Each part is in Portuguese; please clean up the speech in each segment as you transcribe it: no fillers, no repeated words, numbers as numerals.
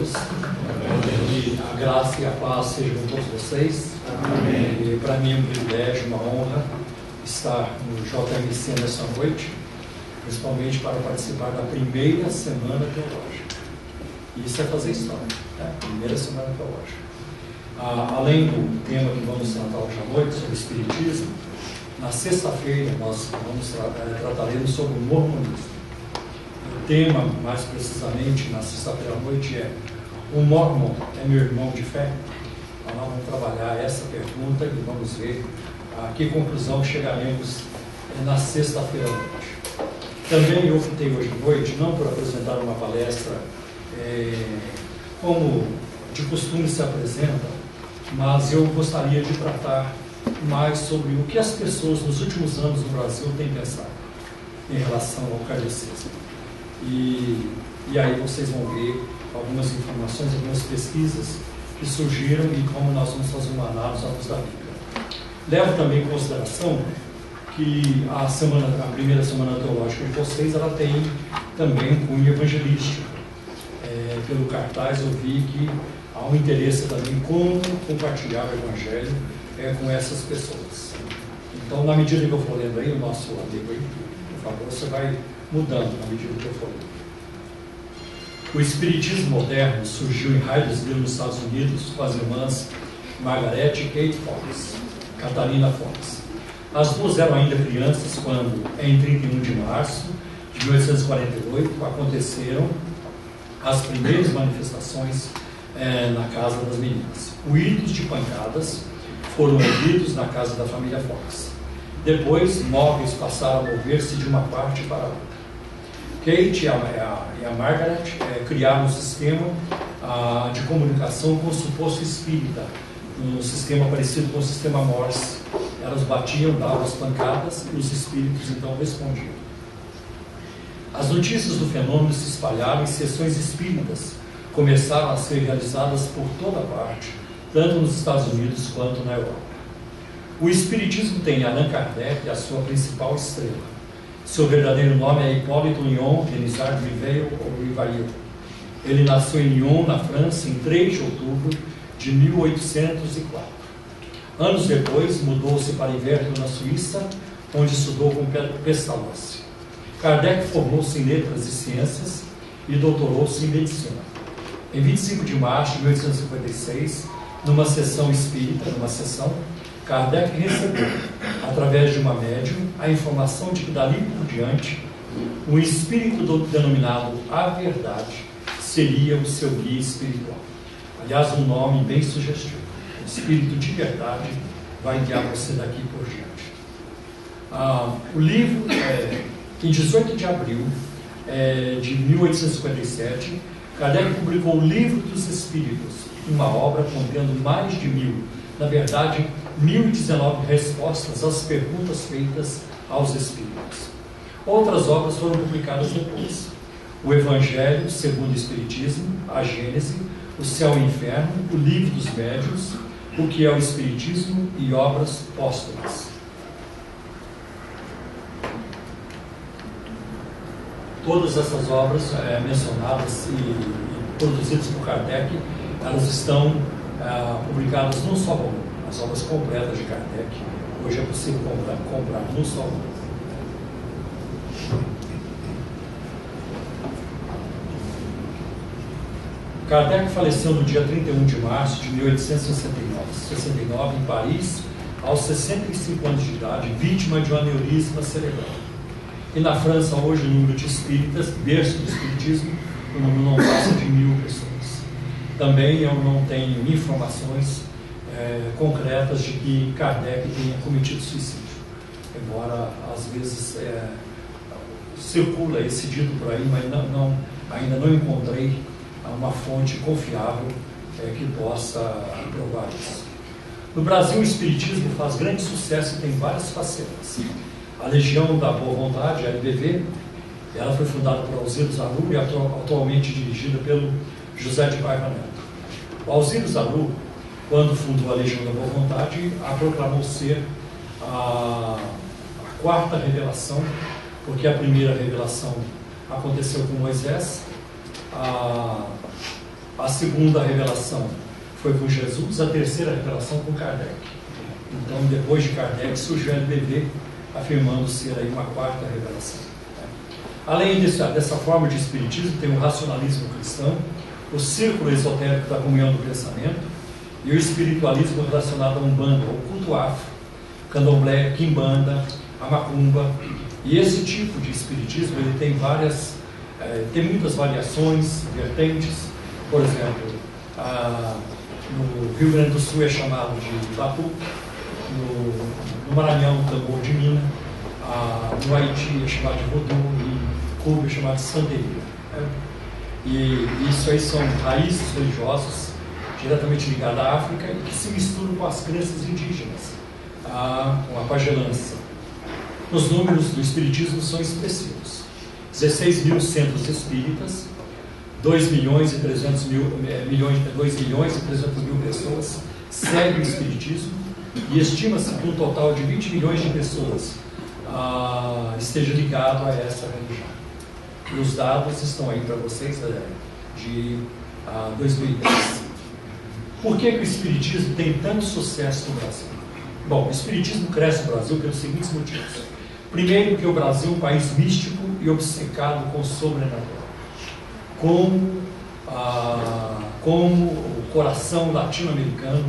todos. E a graça e a paz sejam com todos vocês. E para mim é um privilégio, uma honra estar no JMC nessa noite, principalmente para participar da primeira semana teológica. E isso é fazer história, né? Primeira semana teológica. Além do tema que vamos tratar hoje à noite, sobre o Espiritismo, na sexta-feira nós trataremos sobre o mormonismo. O tema, mais precisamente, na sexta-feira à noite é: o Mormon é meu irmão de fé? Então nós vamos trabalhar essa pergunta e vamos ver a que conclusão chegaremos na sexta-feira à noite. Também eu optei hoje à noite, não por apresentar uma palestra como de costume se apresenta, mas eu gostaria de tratar mais sobre o que as pessoas nos últimos anos no Brasil têm pensado em relação ao kardecismo. E aí vocês vão ver algumas informações, algumas pesquisas que surgiram e como nós vamos fazer uma análise à luz da Bíblia. Levo também em consideração que a primeira semana teológica de vocês, ela tem também um cunho evangelístico. Pelo cartaz eu vi que há um interesse também em como compartilhar o Evangelho com essas pessoas. Então, na medida que eu for lendo aí, o nosso amigo aí, por favor, você vai mudando na medida que eu for lendo. O Espiritismo moderno surgiu em Hyattsville, nos Estados Unidos, com as irmãs Margaret e Kate Fox, Catalina Fox. As duas eram ainda crianças quando, em 31 de março de 1848, aconteceram as primeiras manifestações na casa das meninas. Ruídos de pancadas foram ouvidos na casa da família Fox. Depois, móveis passaram a mover-se de uma parte para a outra. Kate e a Margaret criaram um sistema de comunicação com o suposto espírita, um sistema parecido com o sistema Morse. Elas batiam, davam as pancadas e os espíritos então respondiam. As notícias do fenômeno se espalharam e sessões espíritas começaram a ser realizadas por toda parte, tanto nos Estados Unidos quanto na Europa. O Espiritismo tem Allan Kardec, a sua principal estrela. Seu verdadeiro nome é Hipólito Léon Denisard Rivail. Ele nasceu em Lyon, na França, em 3 de outubro de 1804. Anos depois, mudou-se para Yverton, na Suíça, onde estudou com Pestalozzi. Kardec formou-se em letras e ciências e doutorou-se em medicina. Em 25 de março de 1856, numa sessão espírita, Kardec recebeu, através de uma médium, a informação de que dali por diante, um espírito denominado A Verdade seria o seu guia espiritual. Aliás, um nome bem sugestivo. O Espírito de Verdade vai guiar você daqui por diante. O livro, em 18 de abril de 1857, Kardec publicou o Livro dos Espíritos, uma obra contendo mais de 1019 respostas às perguntas feitas aos espíritos. Outras obras foram publicadas depois: o Evangelho segundo o Espiritismo, a Gênese, o Céu e o Inferno, o Livro dos Médiuns, o que é o Espiritismo e obras póstumas. Todas essas obras mencionadas e produzidas por Kardec, elas estão publicadas num só volume. As obras completas de Kardec, hoje é possível comprar num só volume. Kardec faleceu no dia 31 de março de 1869, em Paris, aos 65 anos de idade, vítima de um aneurisma cerebral. E na França, hoje, o número de espíritas, berço do espiritismo, o número não passa de 1000 pessoas. Também eu não tenho informações concretas de que Kardec tenha cometido suicídio, embora às vezes circula esse dito por aí, mas ainda não encontrei uma fonte confiável que possa provar isso. No Brasil, o espiritismo faz grande sucesso e tem várias facetas. A Legião da Boa Vontade, a LBV, ela foi fundada por Alzira Zaru e atualmente dirigida pelo José de Paiva Neto. O Alzira Zaru, quando fundou a Legião da Boa Vontade, a proclamou ser a quarta revelação, porque a primeira revelação aconteceu com Moisés, A segunda revelação foi com Jesus, a terceira revelação com Kardec. Então, depois de Kardec, surgiu o LBV, afirmando ser aí uma quarta revelação. Além dessa forma de espiritismo, tem o racionalismo cristão, o círculo esotérico da comunhão do pensamento e o espiritualismo relacionado a Umbanda, o culto afro, candomblé, quimbanda, a macumba. E esse tipo de espiritismo ele tem muitas variações, vertentes. Por exemplo, no Rio Grande do Sul é chamado de batu, no Maranhão, tambor de mina, no Haiti é chamado de voodoo e Cuba é chamado de santeria. E isso aí são raízes religiosas diretamente ligadas à África e que se misturam com as crenças indígenas, com a pagelança. Os números do espiritismo são expressivos: 16 mil centros espíritas, 2 milhões e 300 mil pessoas seguem o espiritismo e estima-se que um total de 20 milhões de pessoas esteja ligado a essa religião. E os dados estão aí para vocês de 2010. Por que o espiritismo tem tanto sucesso no Brasil? Bom, o espiritismo cresce no Brasil pelos seguintes motivos. Primeiro, que o Brasil é um país místico e obcecado com o sobrenatural. Como o coração latino-americano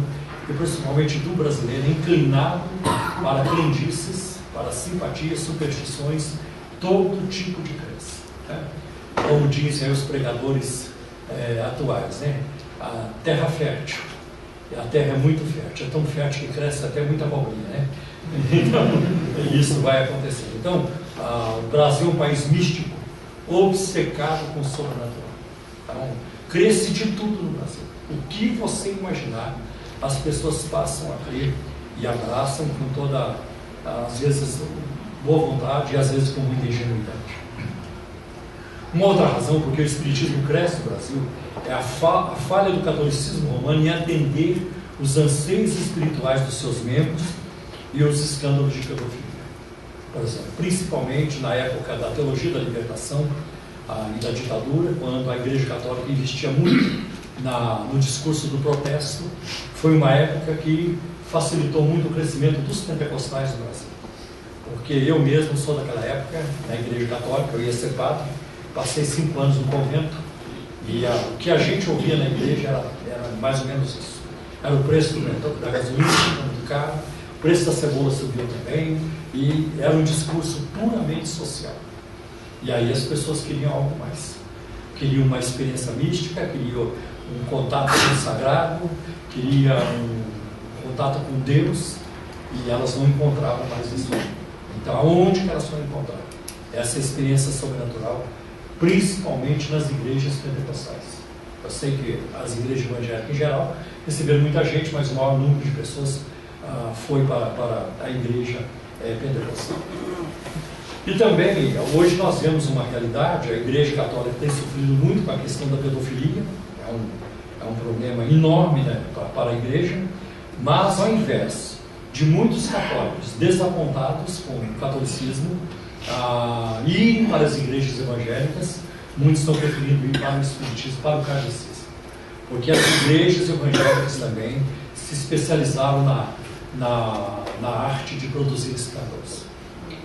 e principalmente do brasileiro é inclinado para crendices, para simpatias, superstições, todo tipo de crença. Como dizem aí os pregadores atuais, né? A terra fértil. A terra é muito fértil, é tão fértil que cresce até muita abobrinha, né? Então, isso vai acontecer. Então, o Brasil é um país místico, obcecado com o sobrenatural. Então, cresce de tudo no Brasil. O que você imaginar, as pessoas passam a crer e abraçam com toda, às vezes, boa vontade e às vezes com muita ingenuidade. Uma outra razão porque o espiritismo cresce no Brasil é a falha do catolicismo romano em atender os anseios espirituais dos seus membros e os escândalos de pedofilia. Por exemplo, principalmente na época da teologia da libertação e da ditadura, quando a Igreja Católica investia muito no discurso do protesto, foi uma época que facilitou muito o crescimento dos pentecostais no Brasil. Porque eu mesmo sou daquela época, na Igreja Católica, eu ia ser padre, passei 5 anos no convento, e o que a gente ouvia na igreja era mais ou menos isso. Era o preço da gasolina, do carro, o preço da cebola subiu também, e era um discurso puramente social. E aí as pessoas queriam algo mais. Queriam uma experiência mística, queriam um contato com o sagrado, queriam um contato com Deus, e elas não encontravam mais isso. Então, aonde que elas foram encontrar essa experiência sobrenatural? Principalmente nas igrejas pentecostais. Eu sei que as igrejas evangélicas em geral receberam muita gente, mas o maior número de pessoas foi para a igreja pentecostal. E também, hoje nós vemos uma realidade, a Igreja Católica tem sofrido muito com a questão da pedofilia, é um problema enorme, né, para a igreja, mas ao invés de muitos católicos desapontados com o catolicismo, irem para as igrejas evangélicas, muitos estão preferindo ir para o espiritismo, para o kardecismo, porque as igrejas evangélicas também se especializaram na arte de produzir escândalos.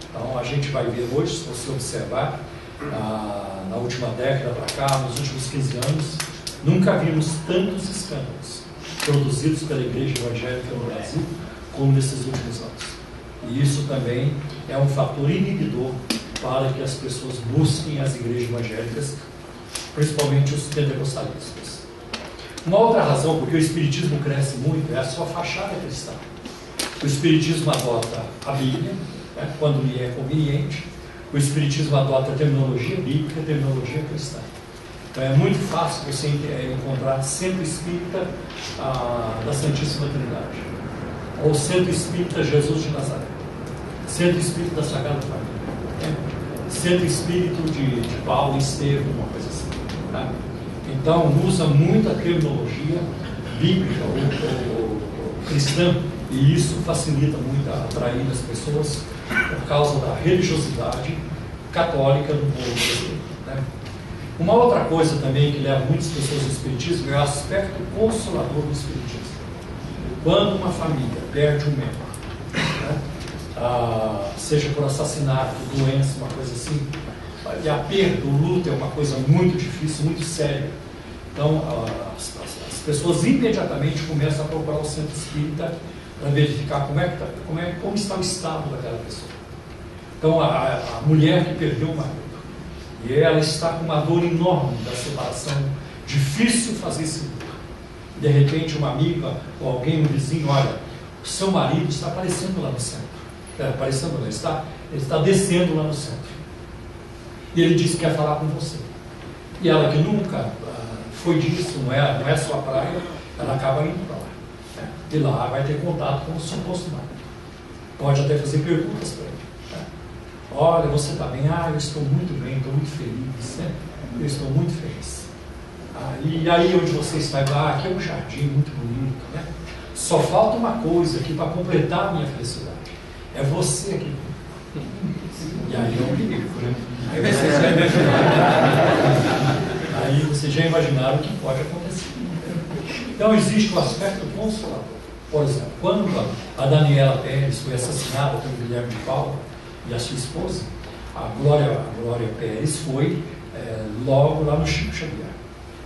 Então a gente vai ver hoje, se você observar, na última década para cá, nos últimos 15 anos, nunca vimos tantos escândalos produzidos pela igreja evangélica no Brasil como nesses últimos anos. E isso também é um fator inibidor para que as pessoas busquem as igrejas evangélicas, principalmente os pentecostalistas. Uma outra razão porque o espiritismo cresce muito é a sua fachada cristã. O espiritismo adota a Bíblia, né, quando lhe é conveniente. O espiritismo adota a terminologia bíblica e a terminologia cristã. Então é muito fácil você encontrar centro espírita da Santíssima Trindade, ou centro espírita Jesus de Nazaré, centro espírita da Sagrada Família, centro espírito de Paulo e Estevão, uma coisa assim. Tá? Então usa muita terminologia bíblica ou cristã, e isso facilita muito a atrair as pessoas por causa da religiosidade católica do povo brasileiro. Né? Uma outra coisa também que leva muitas pessoas ao espiritismo é o aspecto consolador do espiritismo. Quando uma família perde um membro, né, seja por assassinato, doença, uma coisa assim, e a perda, o luto é uma coisa muito difícil, muito séria. Então, as pessoas imediatamente começam a procurar o centro espírita para verificar como está o estado daquela pessoa. Então, a mulher que perdeu o marido, e ela está com uma dor enorme da separação, difícil fazer esse luto. De repente, uma amiga ou alguém, um vizinho, olha, o seu marido está aparecendo lá no centro. Ele está descendo lá no centro. E ele disse que quer falar com você. E ela, que nunca foi disso, não é sua praia, ela acaba indo para lá. Né? E lá vai ter contato com o suposto marido. Pode até fazer perguntas para ele. Né? Olha, você está bem? Eu estou muito bem, estou muito feliz. Né? Eu estou muito feliz. E aí onde você está? Aqui é um jardim muito bonito. Né? Só falta uma coisa aqui para completar a minha felicidade. É você aqui. E aí é um perigo, né? Aí vocês já imaginaram o que pode acontecer. Então existe o aspecto consolador. Por exemplo, quando a Daniela Pérez foi assassinada pelo Guilherme de Paula e a sua esposa, a Glória Pérez foi logo lá no Chico Xavier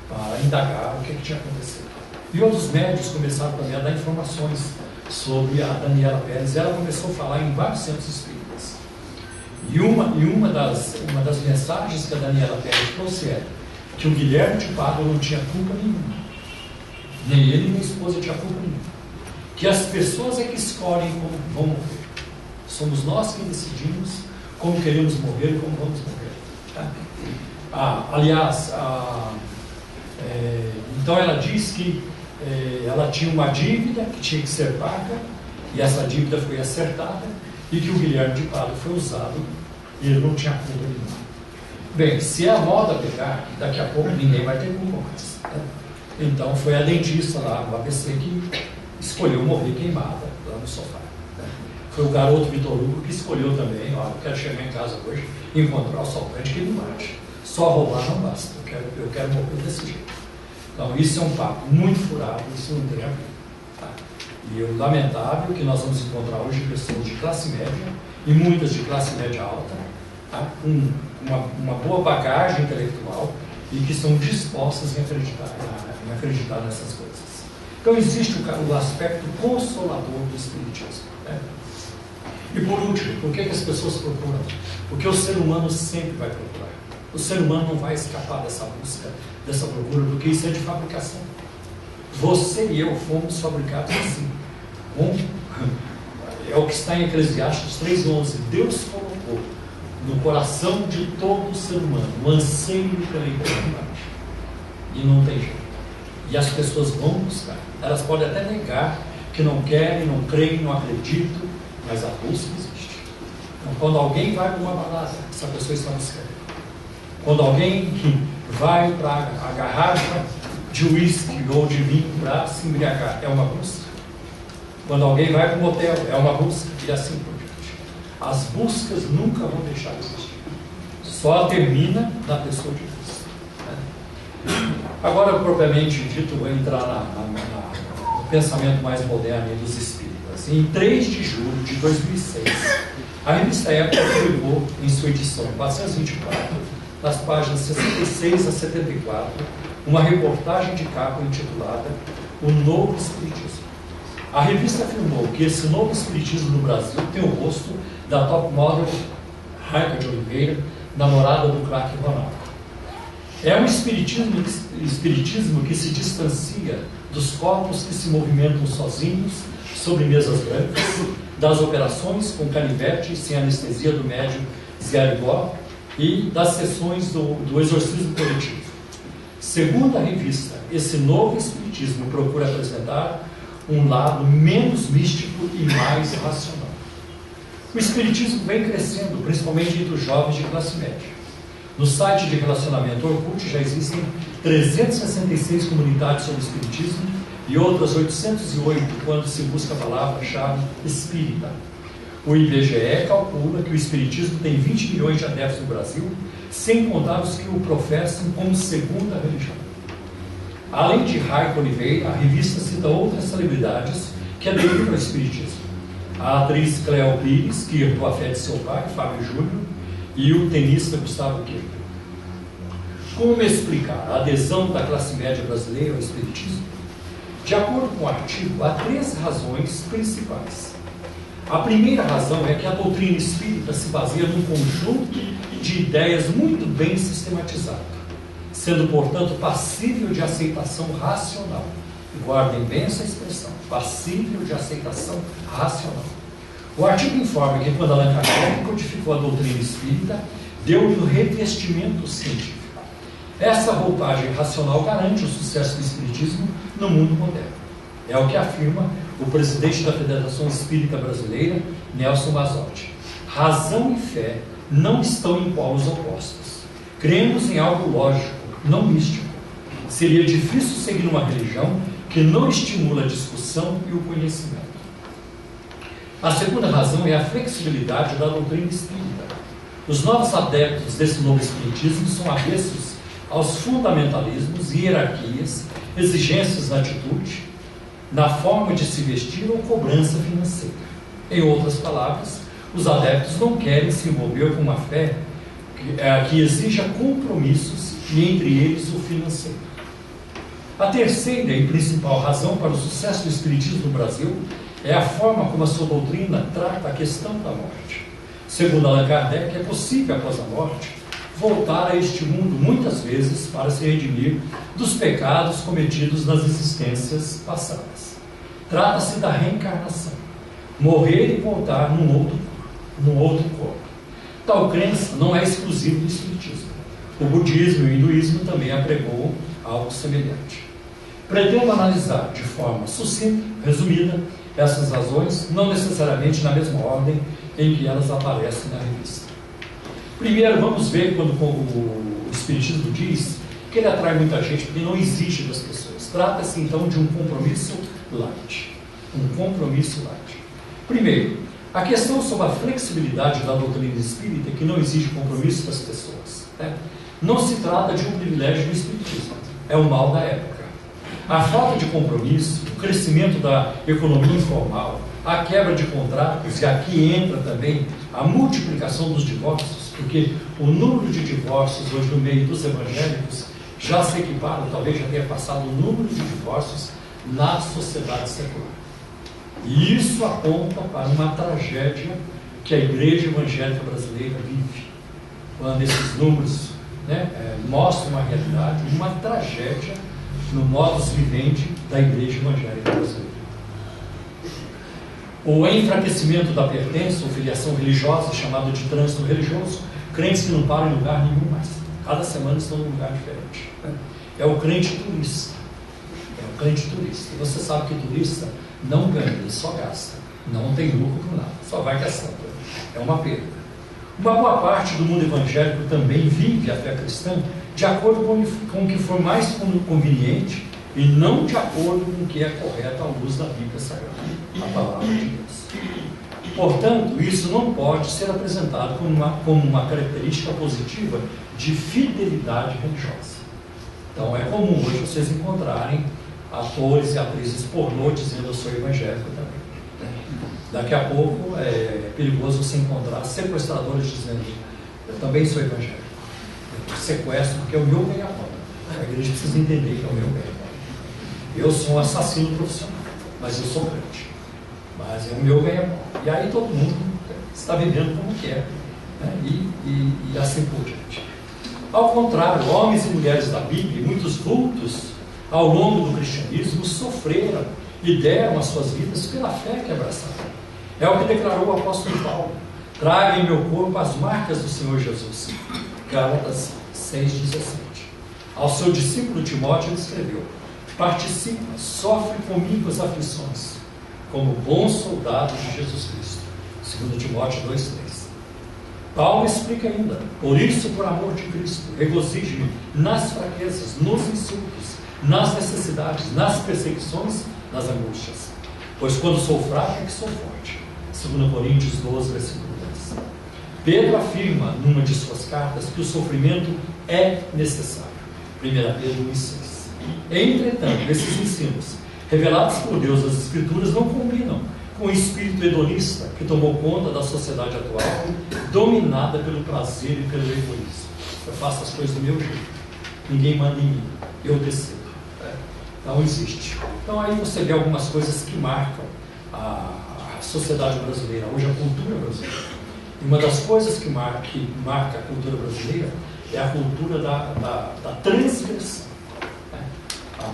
para indagar o que tinha acontecido. E outros médios começaram também a dar informações sobre a Daniela Pérez. Ela começou a falar em vários centros espíritas. E uma das mensagens que a Daniela Pérez trouxe é que o Guilherme de Pádua não tinha culpa nenhuma. Nem ele nem a esposa tinha culpa nenhuma. Que as pessoas é que escolhem como vão morrer. Somos nós que decidimos como queremos morrer e como vamos morrer. Tá? Então ela diz que ela tinha uma dívida que tinha que ser paga, e essa dívida foi acertada, e que o Guilherme de Pádua foi usado, e ele não tinha culpa nenhuma. Bem, se a moda pegar, daqui a pouco ninguém vai ter culpa mais. Né? Então foi a dentista lá no ABC que escolheu morrer queimada lá no sofá. Né? Foi o garoto Vitor Hugo que escolheu também, eu quero chegar em casa hoje e encontrar o assaltante que ele mate. Só roubar não basta, eu quero morrer desse jeito. Então isso é um papo muito furado, isso não tem a ver. Tá? E o lamentável que nós vamos encontrar hoje pessoas de classe média, e muitas de classe média alta, tá? Com uma boa bagagem intelectual, e que estão dispostas em acreditar nessas coisas. Então existe o aspecto consolador do espiritismo. Né? E por último, por que as pessoas procuram? Porque o ser humano sempre vai procurar. O ser humano não vai escapar dessa busca, dessa procura, porque isso é de fabricação. Você e eu fomos fabricados assim. É o que está em Eclesiastes 3:11. Deus colocou no coração de todo ser humano o anseio pela eternidade. E não tem jeito. E as pessoas vão buscar. Elas podem até negar que não querem, não creem, não acreditam, mas a busca existe. Então, quando alguém vai para uma balada, essa pessoa está buscando. Quando alguém vai para a garrafa de uísque ou de vinho para se embriagar, é uma busca. Quando alguém vai para um motel, é uma busca, e assim por diante. As buscas nunca vão deixar de existir. Só termina na pessoa de Deus. Né? Agora, propriamente dito, vou entrar no pensamento mais moderno dos espíritas. Em 3 de julho de 2006, a revista Época publicou em sua edição 424, nas páginas 66 a 74, uma reportagem de capa intitulada O Novo Espiritismo. A revista afirmou que esse novo espiritismo no Brasil tem o rosto da top model Raica de Oliveira, namorada do craque Ronaldo. É um espiritismo que se distancia dos corpos que se movimentam sozinhos sobre mesas brancas, das operações com canivete e sem anestesia do médium Zé Arigó, e das sessões do exorcismo coletivo. Segundo a revista, esse novo espiritismo procura apresentar um lado menos místico e mais racional. O espiritismo vem crescendo, principalmente entre os jovens de classe média. No site de relacionamento Orkut já existem 366 comunidades sobre espiritismo e outras 808 quando se busca a palavra-chave espírita. O IBGE calcula que o Espiritismo tem 20 milhões de adeptos no Brasil, sem contar os que o professam como segunda religião. Além de Raico Oliveira, a revista cita outras celebridades que aderiram ao Espiritismo. A atriz Cleo Pires, que herdou a fé de seu pai, Fábio Júnior, e o tenista Gustavo Kirchner. Como explicar a adesão da classe média brasileira ao Espiritismo? De acordo com o artigo, há 3 razões principais. A primeira razão é que a doutrina espírita se baseia num conjunto de ideias muito bem sistematizado, sendo, portanto, passível de aceitação racional. Guardem bem essa expressão, passível de aceitação racional. O artigo informa que quando Allan Kardec codificou a doutrina espírita, deu-lhe o revestimento científico. Essa roupagem racional garante o sucesso do espiritismo no mundo moderno. É o que afirma o presidente da Federação Espírita Brasileira, Nelson Mazotti. Razão e fé não estão em polos opostos. Cremos em algo lógico, não místico. Seria difícil seguir uma religião que não estimula a discussão e o conhecimento. A segunda razão é a flexibilidade da doutrina espírita. Os novos adeptos desse novo espiritismo são avessos aos fundamentalismos, hierarquias, exigências na atitude, na forma de se vestir ou cobrança financeira. Em outras palavras, os adeptos não querem se envolver com uma fé que exija compromissos e entre eles o financeiro. A terceira e principal razão para o sucesso do espiritismo no Brasil é a forma como a sua doutrina trata a questão da morte. Segundo Allan Kardec, é possível, após a morte, voltar a este mundo muitas vezes para se redimir dos pecados cometidos nas existências passadas. Trata-se da reencarnação, morrer e voltar num outro corpo. Tal crença não é exclusiva do espiritismo. O budismo e o hinduísmo também apregou algo semelhante. Pretendo analisar de forma sucinta, resumida, essas razões, não necessariamente na mesma ordem em que elas aparecem na revista. Primeiro, vamos ver quando o Espiritismo diz que ele atrai muita gente porque não exige das pessoas. Trata-se, então, de um compromisso light. Um compromisso light. Primeiro, a questão sobre a flexibilidade da doutrina espírita, que não exige compromisso das pessoas, né? Não se trata de um privilégio do Espiritismo. É o mal da época. A falta de compromisso, o crescimento da economia informal, a quebra de contratos, e aqui entra também a multiplicação dos divórcios, porque o número de divórcios hoje no meio dos evangélicos já se equipara, talvez já tenha passado o número de divórcios na sociedade secular. E isso aponta para uma tragédia que a igreja evangélica brasileira vive. Quando esses números mostram uma realidade, uma tragédia no modus vivendi da igreja evangélica brasileira. O enfraquecimento da pertença ou filiação religiosa, chamado de trânsito religioso, crentes que não param em lugar nenhum mais. Cada semana estão num lugar diferente. É o crente turista. É o crente turista. E você sabe que turista não ganha, ele só gasta. Não tem lucro por nada, só vai gastando. É uma perda. Uma boa parte do mundo evangélico também vive a fé cristã de acordo com o que for mais conveniente e não de acordo com o que é correto à luz da Bíblia Sagrada, a palavra de Deus. Portanto, isso não pode ser apresentado como uma característica positiva de fidelidade religiosa. Então, é comum hoje vocês encontrarem atores e atrizes pornô dizendo eu sou evangélico também. Daqui a pouco é perigoso você encontrar sequestradores dizendo eu também sou evangélico. Eu sequestro porque é o meu ganha-pão. A igreja precisa entender que é o meu ganha-pão. Eu sou um assassino profissional, mas eu sou crente. Mas é o meu ganha-pão. E aí todo mundo está vivendo como quer, né? E assim por diante. Ao contrário, homens e mulheres da Bíblia, muitos vultos ao longo do cristianismo sofreram e deram as suas vidas pela fé que abraçaram. É o que declarou o apóstolo Paulo: traga em meu corpo as marcas do Senhor Jesus. Gálatas 6,17. Ao seu discípulo Timóteo ele escreveu: participa, sofre comigo as aflições, como bom soldado de Jesus Cristo. 2 Timóteo 2,3. Paulo explica ainda: por isso, por amor de Cristo, regozijo-me nas fraquezas, nos insultos, nas necessidades, nas perseguições, nas angústias. Pois quando sou fraco é que sou forte. 2 Coríntios 12, versículo 10. Pedro afirma, numa de suas cartas, que o sofrimento é necessário. 1 Pedro 1,6. Entretanto, esses ensinos, revelados por Deus nas Escrituras, não combinam com o espírito hedonista que tomou conta da sociedade atual, dominada pelo prazer e pelo egoísmo. Eu faço as coisas do meu jeito, ninguém manda em mim, eu decido. Não existe. Então aí você vê algumas coisas que marcam a sociedade brasileira, hoje a cultura brasileira. E uma das coisas que marca a cultura brasileira é a cultura da transgressão.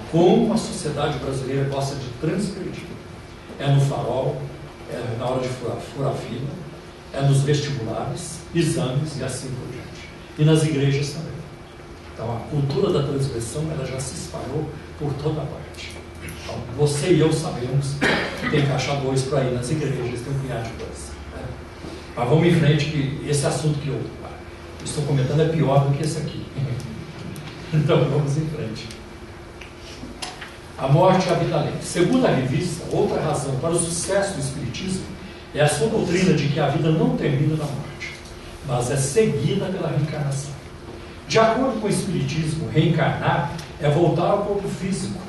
Como a sociedade brasileira gosta de transgredir. É no farol, é na hora de furar fila, é nos vestibulares, exames e assim por diante. E nas igrejas também. Então a cultura da transgressão ela já se espalhou por toda parte. Então, você e eu sabemos que tem caixa 2 para ir nas igrejas, tem um punhado de coisa. Né? Mas vamos em frente, que esse assunto que eu estou comentando é pior do que esse aqui. Então vamos em frente. A morte é a vida além. Segundo a revista, outra razão para o sucesso do Espiritismo é a sua doutrina de que a vida não termina na morte, mas é seguida pela reencarnação. De acordo com o Espiritismo, reencarnar é voltar ao corpo físico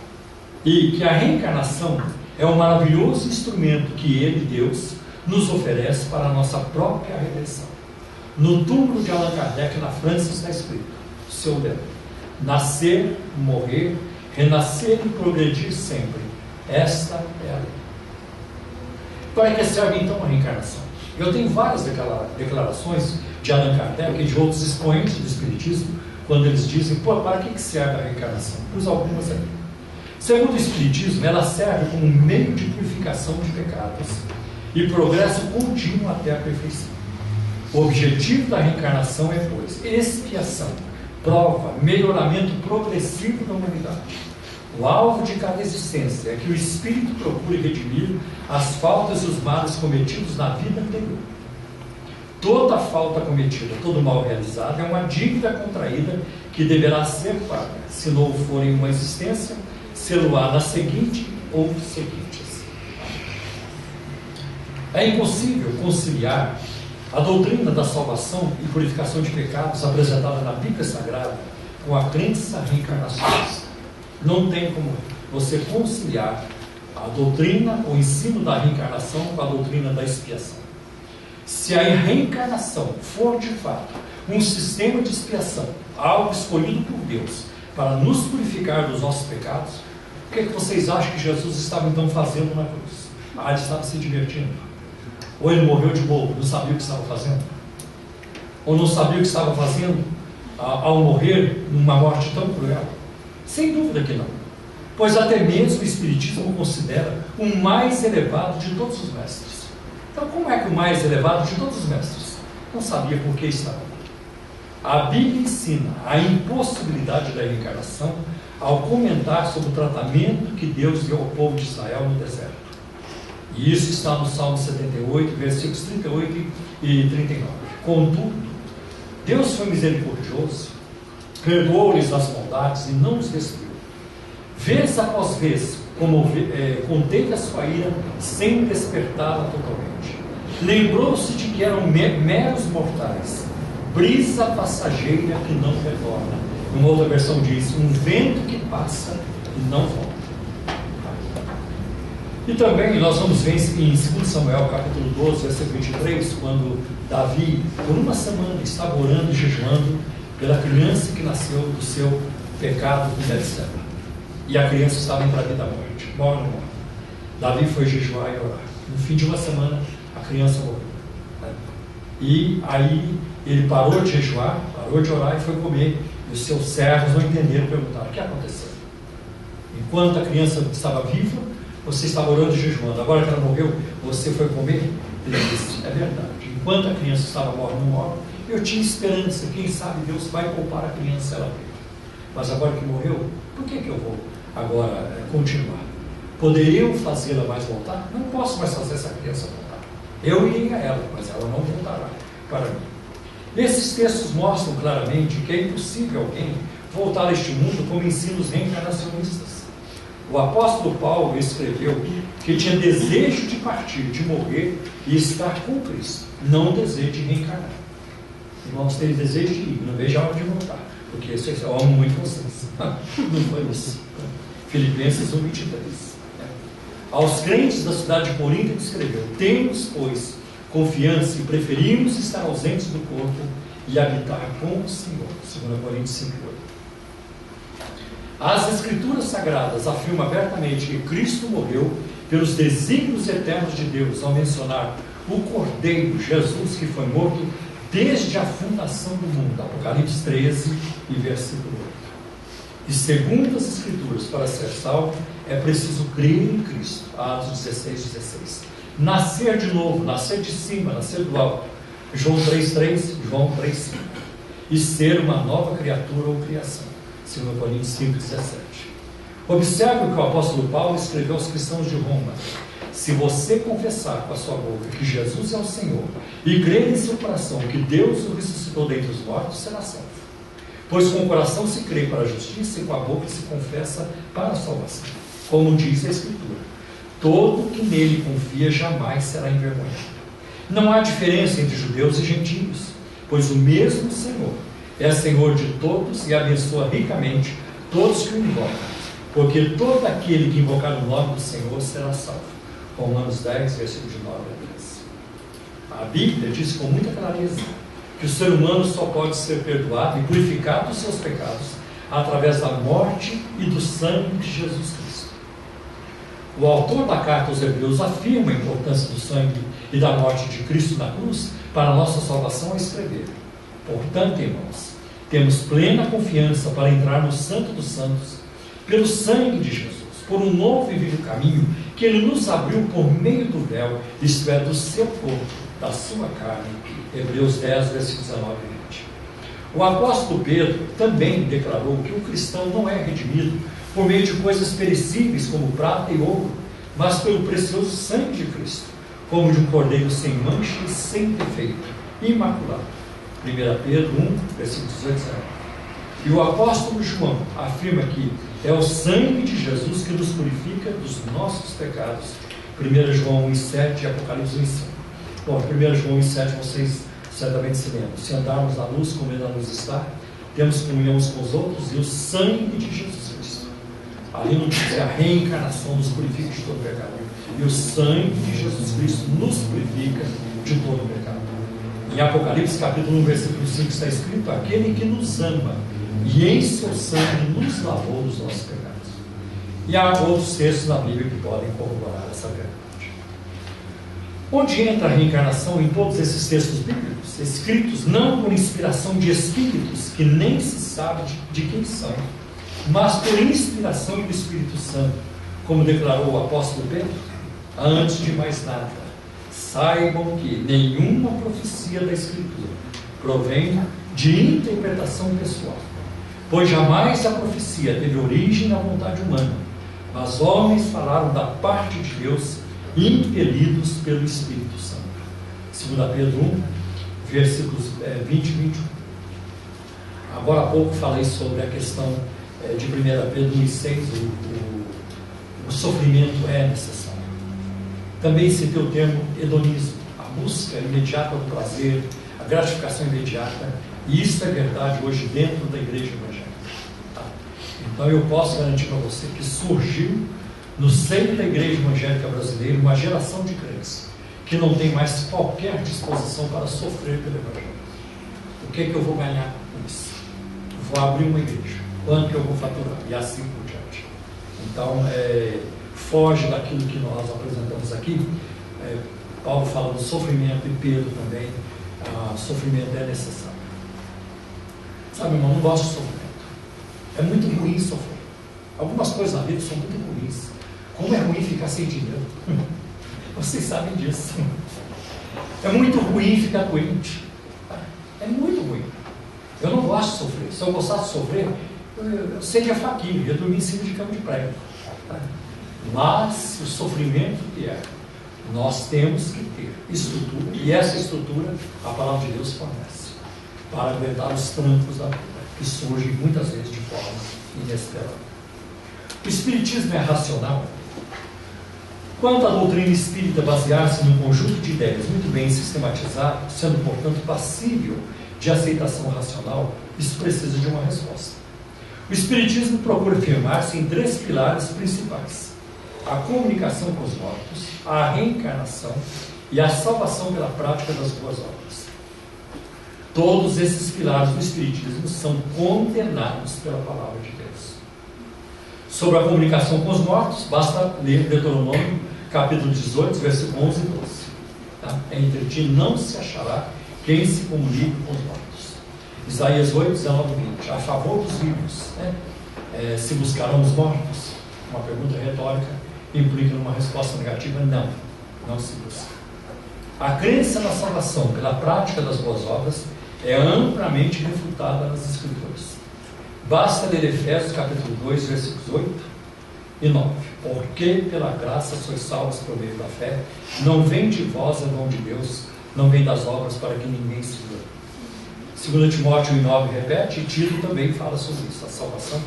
e que a reencarnação é um maravilhoso instrumento que Ele, Deus, nos oferece para a nossa própria redenção. No túmulo de Allan Kardec, na França, está escrito, seu lema: nascer, morrer, renascer e progredir sempre. Esta é a lei. Para que serve então a reencarnação? Eu tenho várias declarações de Allan Kardec e de outros expoentes do Espiritismo, quando eles dizem, para que serve a reencarnação? Pus algumas aqui. Segundo o Espiritismo, ela serve como um meio de purificação de pecados e progresso contínuo até a perfeição. O objetivo da reencarnação é, pois, expiação, prova, melhoramento progressivo da humanidade. O alvo de cada existência é que o espírito procure redimir as faltas e os males cometidos na vida anterior. Toda falta cometida, todo mal realizado é uma dívida contraída que deverá ser paga, se não for em uma existência, ser-lo-á na seguinte ou seguintes. É impossível conciliar a doutrina da salvação e purificação de pecados apresentada na Bíblia Sagrada com a crença reencarnacionista. Não tem como você conciliar a doutrina, o ensino da reencarnação com a doutrina da expiação. Se a reencarnação for de fato um sistema de expiação, algo escolhido por Deus para nos purificar dos nossos pecados, o que é que vocês acham que Jesus estava então fazendo na cruz? Ele estava se divertindo? Ou ele morreu de bobo, não sabia o que estava fazendo? Ou não sabia o que estava fazendo ao morrer numa morte tão cruel? Sem dúvida que não. Pois até mesmo o Espiritismo o considera o mais elevado de todos os mestres. Então, como é que o mais elevado de todos os mestres não sabia por que estava ali? A Bíblia ensina a impossibilidade da reencarnação ao comentar sobre o tratamento que Deus deu ao povo de Israel no deserto. E isso está no Salmo 78, versículos 38 e 39. Contudo, Deus foi misericordioso, perdoou-lhes as maldades e não os destruiu. Vez após vez, conteve a sua ira sem despertá-la totalmente. Lembrou-se de que eram meros mortais, brisa passageira que não retorna. Uma outra versão diz, um vento que passa e não volta. E também nós vamos ver em 2 Samuel, capítulo 12, versículo 23, quando Davi, por uma semana, estava orando e jejuando pela criança que nasceu do seu pecado com Betseba. E a criança estava entre a vida e a morte. Morre ou não morre? Davi foi jejuar e orar. No fim de uma semana, a criança morreu. E aí ele parou de jejuar, parou de orar e foi comer. E os seus servos não entenderam, perguntaram: o que aconteceu? Enquanto a criança estava viva, você estava orando e jejuando. Agora que ela morreu, você foi comer? Ele disse: é verdade. Enquanto a criança estava morta no morro, eu tinha esperança. Quem sabe Deus vai poupar a criança, ela veio. Mas agora que morreu, por que eu vou agora continuar? Poderiam fazê-la mais voltar? Não posso mais fazer essa criança voltar. Eu irei a ela, mas ela não voltará para mim. Esses textos mostram claramente que é impossível alguém voltar a este mundo com ensinos reencarnacionistas. O apóstolo Paulo escreveu que tinha desejo de partir, de morrer e estar com Cristo, não desejo de reencarnar. Irmãos, teve desejo de ir, não vejo a hora de voltar, porque eu amo muito vocês. Não foi isso. Filipenses 1:23. Aos crentes da cidade de Corinto ele escreveu: temos, pois, confiança e preferimos estar ausentes do corpo e habitar com o Senhor. 2 Coríntios 5:8. As Escrituras Sagradas afirmam abertamente que Cristo morreu pelos desígnios eternos de Deus, ao mencionar o Cordeiro Jesus, que foi morto desde a fundação do mundo. Apocalipse 13 e versículo 8. E segundo as Escrituras, para ser salvo, é preciso crer em Cristo. Atos 16:16. Nascer de novo, nascer de cima, nascer do alto. João 3:3, João 3:5. E ser uma nova criatura ou criação. 2 Coríntios 5:17. Observe o que o apóstolo Paulo escreveu aos cristãos de Roma: se você confessar com a sua boca que Jesus é o Senhor e crer em seu coração que Deus o ressuscitou dentre os mortos, será salvo. Pois com o coração se crê para a justiça e com a boca se confessa para a salvação. Como diz a Escritura: todo que nele confia jamais será envergonhado. Não há diferença entre judeus e gentios, pois o mesmo Senhor é Senhor de todos e abençoa ricamente todos que o invocam, porque todo aquele que invocar o nome do Senhor será salvo. Romanos 10, versículos de 9 a 13. A Bíblia diz com muita clareza que o ser humano só pode ser perdoado e purificado dos seus pecados através da morte e do sangue de Jesus Cristo. O autor da carta aos Hebreus afirma a importância do sangue e da morte de Cristo na cruz para a nossa salvação ao escrever: portanto, irmãos, temos plena confiança para entrar no Santo dos Santos pelo sangue de Jesus, por um novo e vivo caminho que Ele nos abriu por meio do véu, isto é, do seu corpo, da sua carne. Hebreus 10, versículos 19 e 20. O apóstolo Pedro também declarou que o cristão não é redimido por meio de coisas perecíveis como prata e ouro, mas pelo precioso sangue de Cristo, como de um cordeiro sem mancha e sem defeito, imaculado. 1 Pedro 1, versículos 18 e 19. E o apóstolo João afirma que é o sangue de Jesus que nos purifica dos nossos pecados. 1 João 1,7 e Apocalipse 1,5. Bom, 1 João 1,7 vocês certamente se lembram: se andarmos na luz como Ele na luz está, temos comunhão uns com os outros, e o sangue de Jesus Cristo, ali não diz a reencarnação, nos purifica de todo pecado, e o sangue de Jesus Cristo nos purifica de todo pecado. Em Apocalipse capítulo 1, versículo 5 está escrito: aquele que nos ama e em seu sangue nos lavou dos nossos pecados. E há outros textos na Bíblia que podem corroborar essa verdade. Onde entra a reencarnação em todos esses textos bíblicos, escritos não por inspiração de espíritos que nem se sabe de quem são, mas por inspiração do Espírito Santo, como declarou o apóstolo Pedro: antes de mais nada, saibam que nenhuma profecia da Escritura provém de interpretação pessoal, pois jamais a profecia teve origem na vontade humana, mas homens falaram da parte de Deus, impelidos pelo Espírito Santo. 2 Pedro 1, versículos 20 e 21. Agora há pouco falei sobre a questão de 1 Pedro 1,6, o sofrimento é necessário. Também citei o termo hedonismo, a busca imediata do prazer, a gratificação imediata, e isso é verdade hoje dentro da igreja evangélica. Tá? Então eu posso garantir para você que surgiu no seio da igreja evangélica brasileira uma geração de crentes que não tem mais qualquer disposição para sofrer pelo evangelho. O que é que eu vou ganhar com isso? Vou abrir uma igreja, quanto que eu vou faturar? E assim por diante. Então, foge daquilo que nós apresentamos aqui. Paulo fala do sofrimento, e Pedro também. Sofrimento é necessário. Sabe, irmão, não gosto de sofrimento. É muito ruim sofrer. Algumas coisas na vida são muito ruins. Como é ruim ficar sem dinheiro? Vocês sabem disso. É muito ruim ficar doente. É muito ruim. Eu não gosto de sofrer. Se eu gostasse de sofrer, eu seria faquinho, ia dormir em cima de cama de prego. Mas o sofrimento que é, nós temos que ter estrutura, e essa estrutura a palavra de Deus fornece, para aguentar os trancos da vida, que surgem muitas vezes de forma inesperada. O espiritismo é racional. Quanto à doutrina espírita basear-se num conjunto de ideias muito bem sistematizado, sendo, portanto, passível de aceitação racional, isso precisa de uma resposta. O Espiritismo procura firmar-se em 3 pilares principais: a comunicação com os mortos, a reencarnação e a salvação pela prática das boas obras. Todos esses pilares do Espiritismo são condenados pela palavra de Deus. Sobre a comunicação com os mortos, basta ler Deuteronômio, capítulo 18, versículo 11 e 12. Tá? Entre ti não se achará quem se comunique com os mortos. Isaías 8, 19 e 20. A favor dos vivos, né? Se buscarão os mortos? Uma pergunta retórica implica numa resposta negativa: não, não se busca. A crença na salvação pela prática das boas obras é amplamente refutada nas Escrituras. Basta ler Efésios capítulo 2, versículos 8 e 9. Porque pela graça sois salvos por meio da fé, não vem de vós, é dom de Deus, não vem das obras para que ninguém se glorie. 2 Timóteo 1,9 repete, e Tito também fala sobre isso, a salvação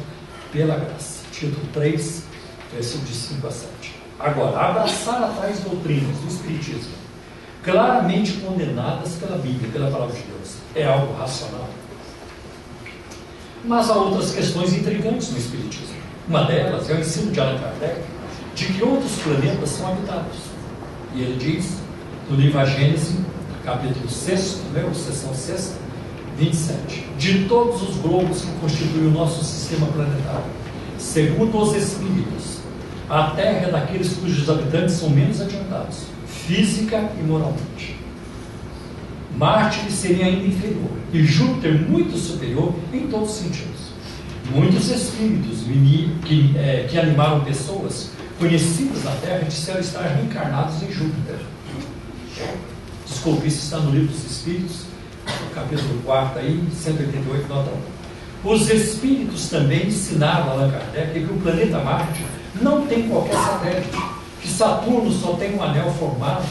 pela graça. Tito 3, versículos de 5 a 7. Agora, abraçar a tais doutrinas do Espiritismo, claramente condenadas pela Bíblia, pela palavra de Deus, é algo racional. Mas há outras questões intrigantes no Espiritismo. Uma delas é o ensino de Allan Kardec de que outros planetas são habitados. E ele diz, no livro A Gênese, capítulo 6, seção 6, 27. De todos os globos que constituem o nosso sistema planetário, segundo os Espíritos, a Terra é daqueles cujos habitantes são menos adiantados, física e moralmente. Marte seria ainda inferior, e Júpiter muito superior em todos os sentidos. Muitos espíritos que animaram pessoas conhecidas na Terra disseram estar reencarnados em Júpiter. Desculpe, isso está no livro dos Espíritos, capítulo 4, aí, 188, nota 1. Os Espíritos também ensinaram a Allan Kardec que o planeta Marte não tem qualquer satélite, que Saturno só tem um anel formado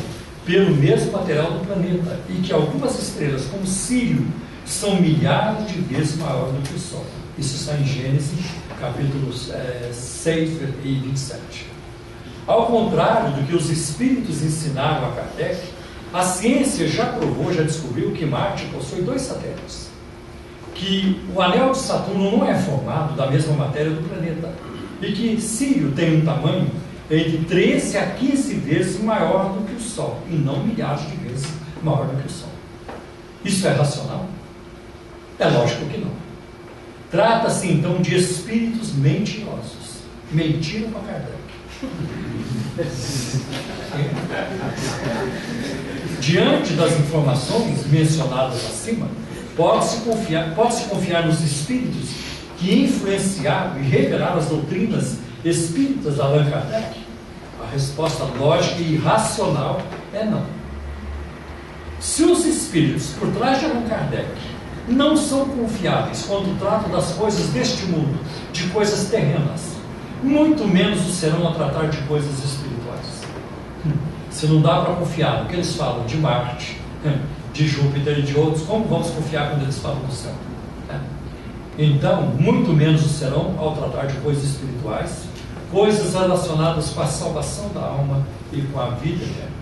pelo mesmo material do planeta, e que algumas estrelas, como Sírio, são milhares de vezes maiores do que o Sol. Isso está em Gênesis, capítulos 6 e 27. Ao contrário do que os Espíritos ensinaram a Kardec, a ciência já provou, já descobriu que Marte possui 2 satélites, que o anel de Saturno não é formado da mesma matéria do planeta, e que Sírio tem um tamanho entre 13 a 15 vezes maior do que o Sol, e não milhares de vezes maior do que o Sol. Isso é racional? É lógico que não. Trata-se então de espíritos mentirosos. Mentiram para Kardec. Diante das informações mencionadas acima, pode-se confiar nos espíritos que influenciaram e revelaram as doutrinas espíritas de Allan Kardec? A resposta lógica e racional é não. Se os espíritos por trás de Allan Kardec não são confiáveis quando tratam das coisas deste mundo, de coisas terrenas, muito menos o serão a tratar de coisas espirituais. Se não dá para confiar no que eles falam de Marte, de Júpiter e de outros, como vamos confiar quando eles falam do céu? Então, muito menos o serão ao tratar de coisas espirituais, coisas relacionadas com a salvação da alma e com a vida eterna.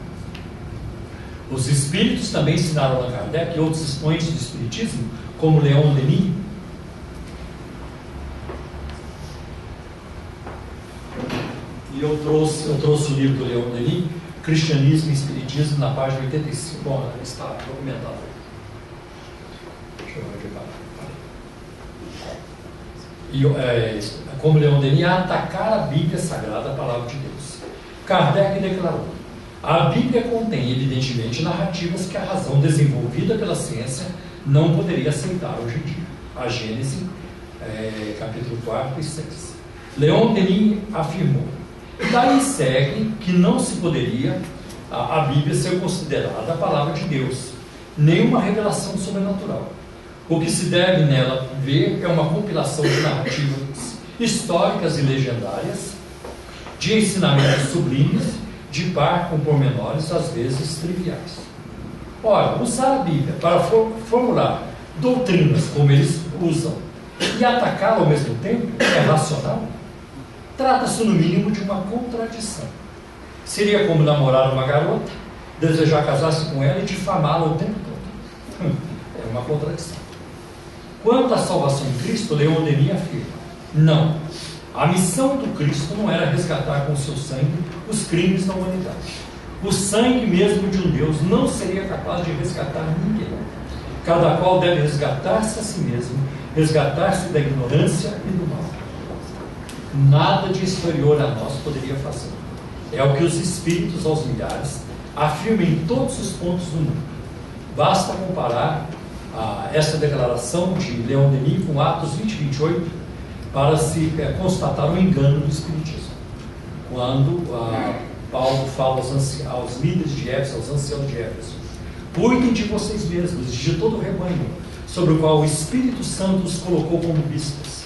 Os espíritos também ensinaram a Allan Kardec e outros expoentes do espiritismo, como Leon Denis. E eu trouxe o livro do Leon Denis, Cristianismo e Espiritismo, na página 85. Bom, está documentado. Deixa eu ver. E como Leon Denis, atacar a Bíblia Sagrada, a palavra de Deus. Kardec declarou: a Bíblia contém, evidentemente, narrativas que a razão desenvolvida pela ciência não poderia aceitar hoje em dia. A Gênese, capítulo 4 e 6. Leon Denis afirmou: daí segue que não se poderia a Bíblia ser considerada a palavra de Deus, nem uma revelação sobrenatural. O que se deve nela ver é uma compilação de narrativas históricas e legendárias, de ensinamentos sublimes, de par com pormenores às vezes triviais. Ora, usar a Bíblia para formular doutrinas como eles usam e atacá-la ao mesmo tempo é racional? Trata-se no mínimo de uma contradição. Seria como namorar uma garota, desejar casar-se com ela e difamá-la o tempo todo. É uma contradição. Quanto à salvação em Cristo, Leon Denis afirma: não, a missão do Cristo não era resgatar com seu sangue os crimes da humanidade. O sangue mesmo de um Deus não seria capaz de resgatar ninguém. Cada qual deve resgatar-se a si mesmo, resgatar-se da ignorância e do mal. Nada de exterior a nós poderia fazer. É o que os espíritos aos milhares afirmam em todos os pontos do mundo. Basta comparar essa declaração de Leon Denis com Atos 20 e 28 para se constatar o engano do espiritismo. Quando Paulo fala aos líderes de Éfeso, aos anciãos de Éfeso: cuidem de vocês mesmos, de todo o rebanho, sobre o qual o Espírito Santo os colocou como bispos,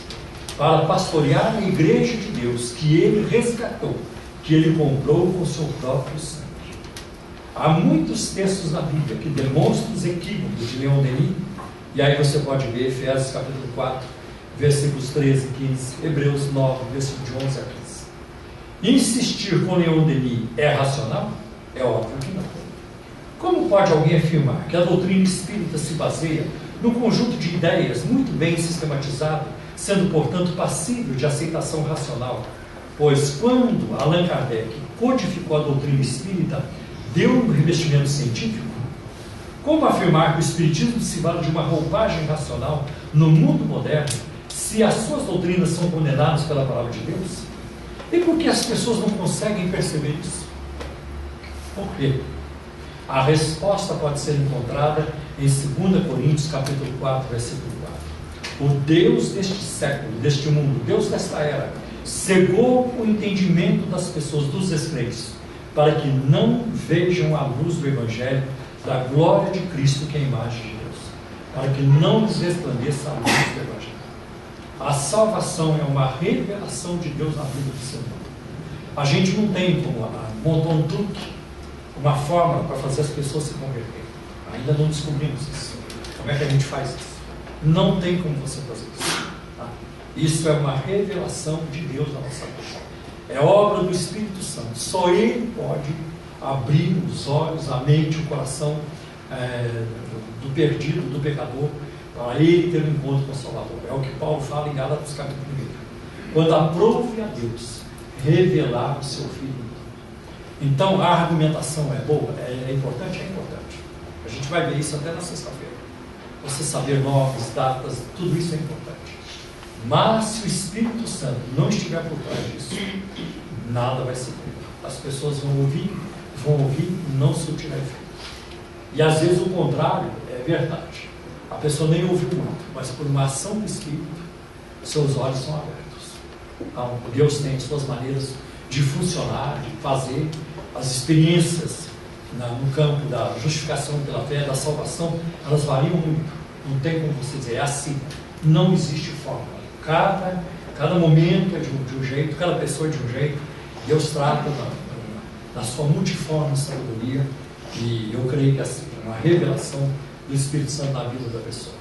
para pastorear a igreja de Deus, que ele resgatou, que ele comprou com seu próprio sangue. Há muitos textos na Bíblia que demonstram os equívocos de Leon Denis, e aí você pode ver Efésios capítulo 4, versículos 13 e 15, Hebreus 9, versículo de 11 a 15. Insistir com Leon Denis é racional? É óbvio que não. Como pode alguém afirmar que a doutrina espírita se baseia num conjunto de ideias muito bem sistematizado, sendo, portanto, passível de aceitação racional? Pois quando Allan Kardec codificou a doutrina espírita, deu um revestimento científico? Como afirmar que o espiritismo se vale de uma roupagem racional no mundo moderno, se as suas doutrinas são condenadas pela palavra de Deus? E por que as pessoas não conseguem perceber isso? Por quê? A resposta pode ser encontrada em 2 Coríntios capítulo 4, versículo 4. O Deus deste século, deste mundo, Deus desta era, cegou o entendimento das pessoas, dos descrentes, para que não vejam a luz do Evangelho, da glória de Cristo, que é a imagem de Deus, para que não lhes resplandeça a luz do Evangelho. A salvação é uma revelação de Deus na vida do ser humano. A gente não tem como montar um truque, uma fórmula para fazer as pessoas se converterem. Ainda não descobrimos isso. Como é que a gente faz isso? Não tem como você fazer isso. Tá? Isso é uma revelação de Deus na nossa vida. É obra do Espírito Santo. Só Ele pode abrir os olhos, a mente, o coração do perdido, do pecador, para ele ter um encontro com o Salvador. É o que Paulo fala em Gálatas capítulo 1. Quando aprove a Deus revelar o seu Filho. Então a argumentação é boa, é importante? É importante. A gente vai ver isso até na sexta-feira. Você saber nomes, datas, tudo isso é importante. Mas se o Espírito Santo não estiver por trás disso, nada vai ser feito. As pessoas vão ouvir, não surtirá efeito. E às vezes o contrário é verdade. A pessoa nem ouviu muito, mas por uma ação do Espírito, seus olhos são abertos. Então, Deus tem suas maneiras de funcionar, de fazer. As experiências no campo da justificação pela fé, da salvação, elas variam muito. Não tem como você dizer, é assim. Não existe fórmula. Cada momento é de um jeito, cada pessoa é de um jeito. Deus trata na sua multiforme sabedoria, e eu creio que é assim, uma revelação do Espírito Santo na vida da pessoa.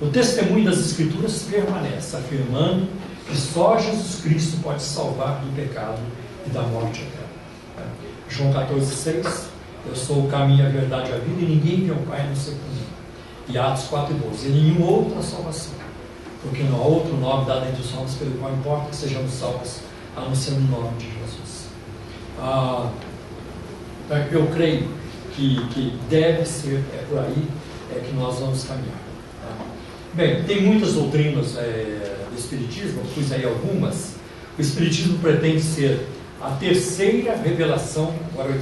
O testemunho das Escrituras permanece, afirmando que só Jesus Cristo pode salvar do pecado e da morte eterna. João 14,6: eu sou o caminho, a verdade e a vida, e ninguém vê ao Pai a não ser por mim. E Atos 4,12: e nenhuma outra salvação, porque não há outro nome dado entre os homens pelo qual importa que sejamos salvos, a não ser no nome de Jesus. Eu creio que deve ser, por aí que nós vamos caminhar. Bem, tem muitas doutrinas do Espiritismo, eu pus aí algumas. O Espiritismo pretende ser a terceira revelação, agora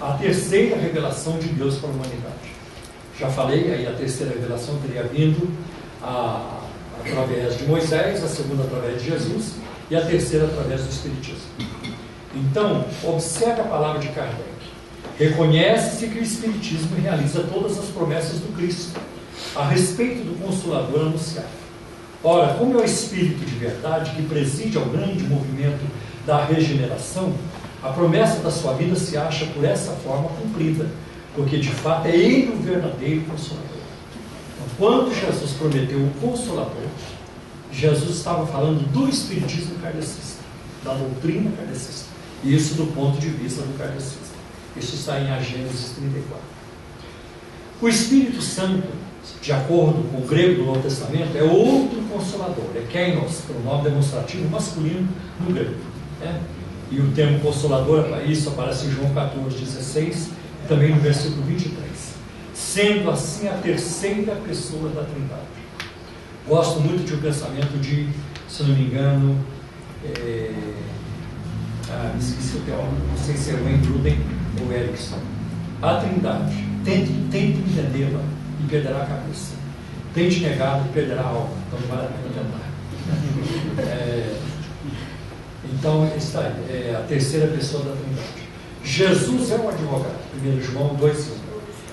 a terceira revelação de Deus para a humanidade. Já falei, aí a terceira revelação teria vindo através de Moisés, a segunda através de Jesus, e a terceira através do Espiritismo. Então, observe a palavra de Kardec. Reconhece-se que o Espiritismo realiza todas as promessas do Cristo a respeito do Consolador anunciado. Ora, como é o Espírito de verdade que preside ao grande movimento da regeneração, a promessa da sua vida se acha por essa forma cumprida, porque de fato é Ele o verdadeiro Consolador. Então, quando Jesus prometeu o Consolador, Jesus estava falando do Espiritismo kardecista, da doutrina kardecista. Isso do ponto de vista do kardecismo. Isso está em Gênesis 34. O Espírito Santo, de acordo com o grego do Novo Testamento, é outro consolador, é kainos, pelo nome demonstrativo masculino no grego, né? E o termo consolador, isso aparece em João 14,16 e também no versículo 23. Sendo assim a terceira pessoa da Trindade. Gosto muito de um pensamento de, se não me engano, me esqueci o teólogo, não sei se é Wayne Gruden ou Erickson. A Trindade, tente entendê-la e perderá a cabeça. Tente negá-la e perderá a alma. Então não vale a pena tentar. Então, está aí, é a terceira pessoa da Trindade. Jesus é o advogado, 1 João 2,1.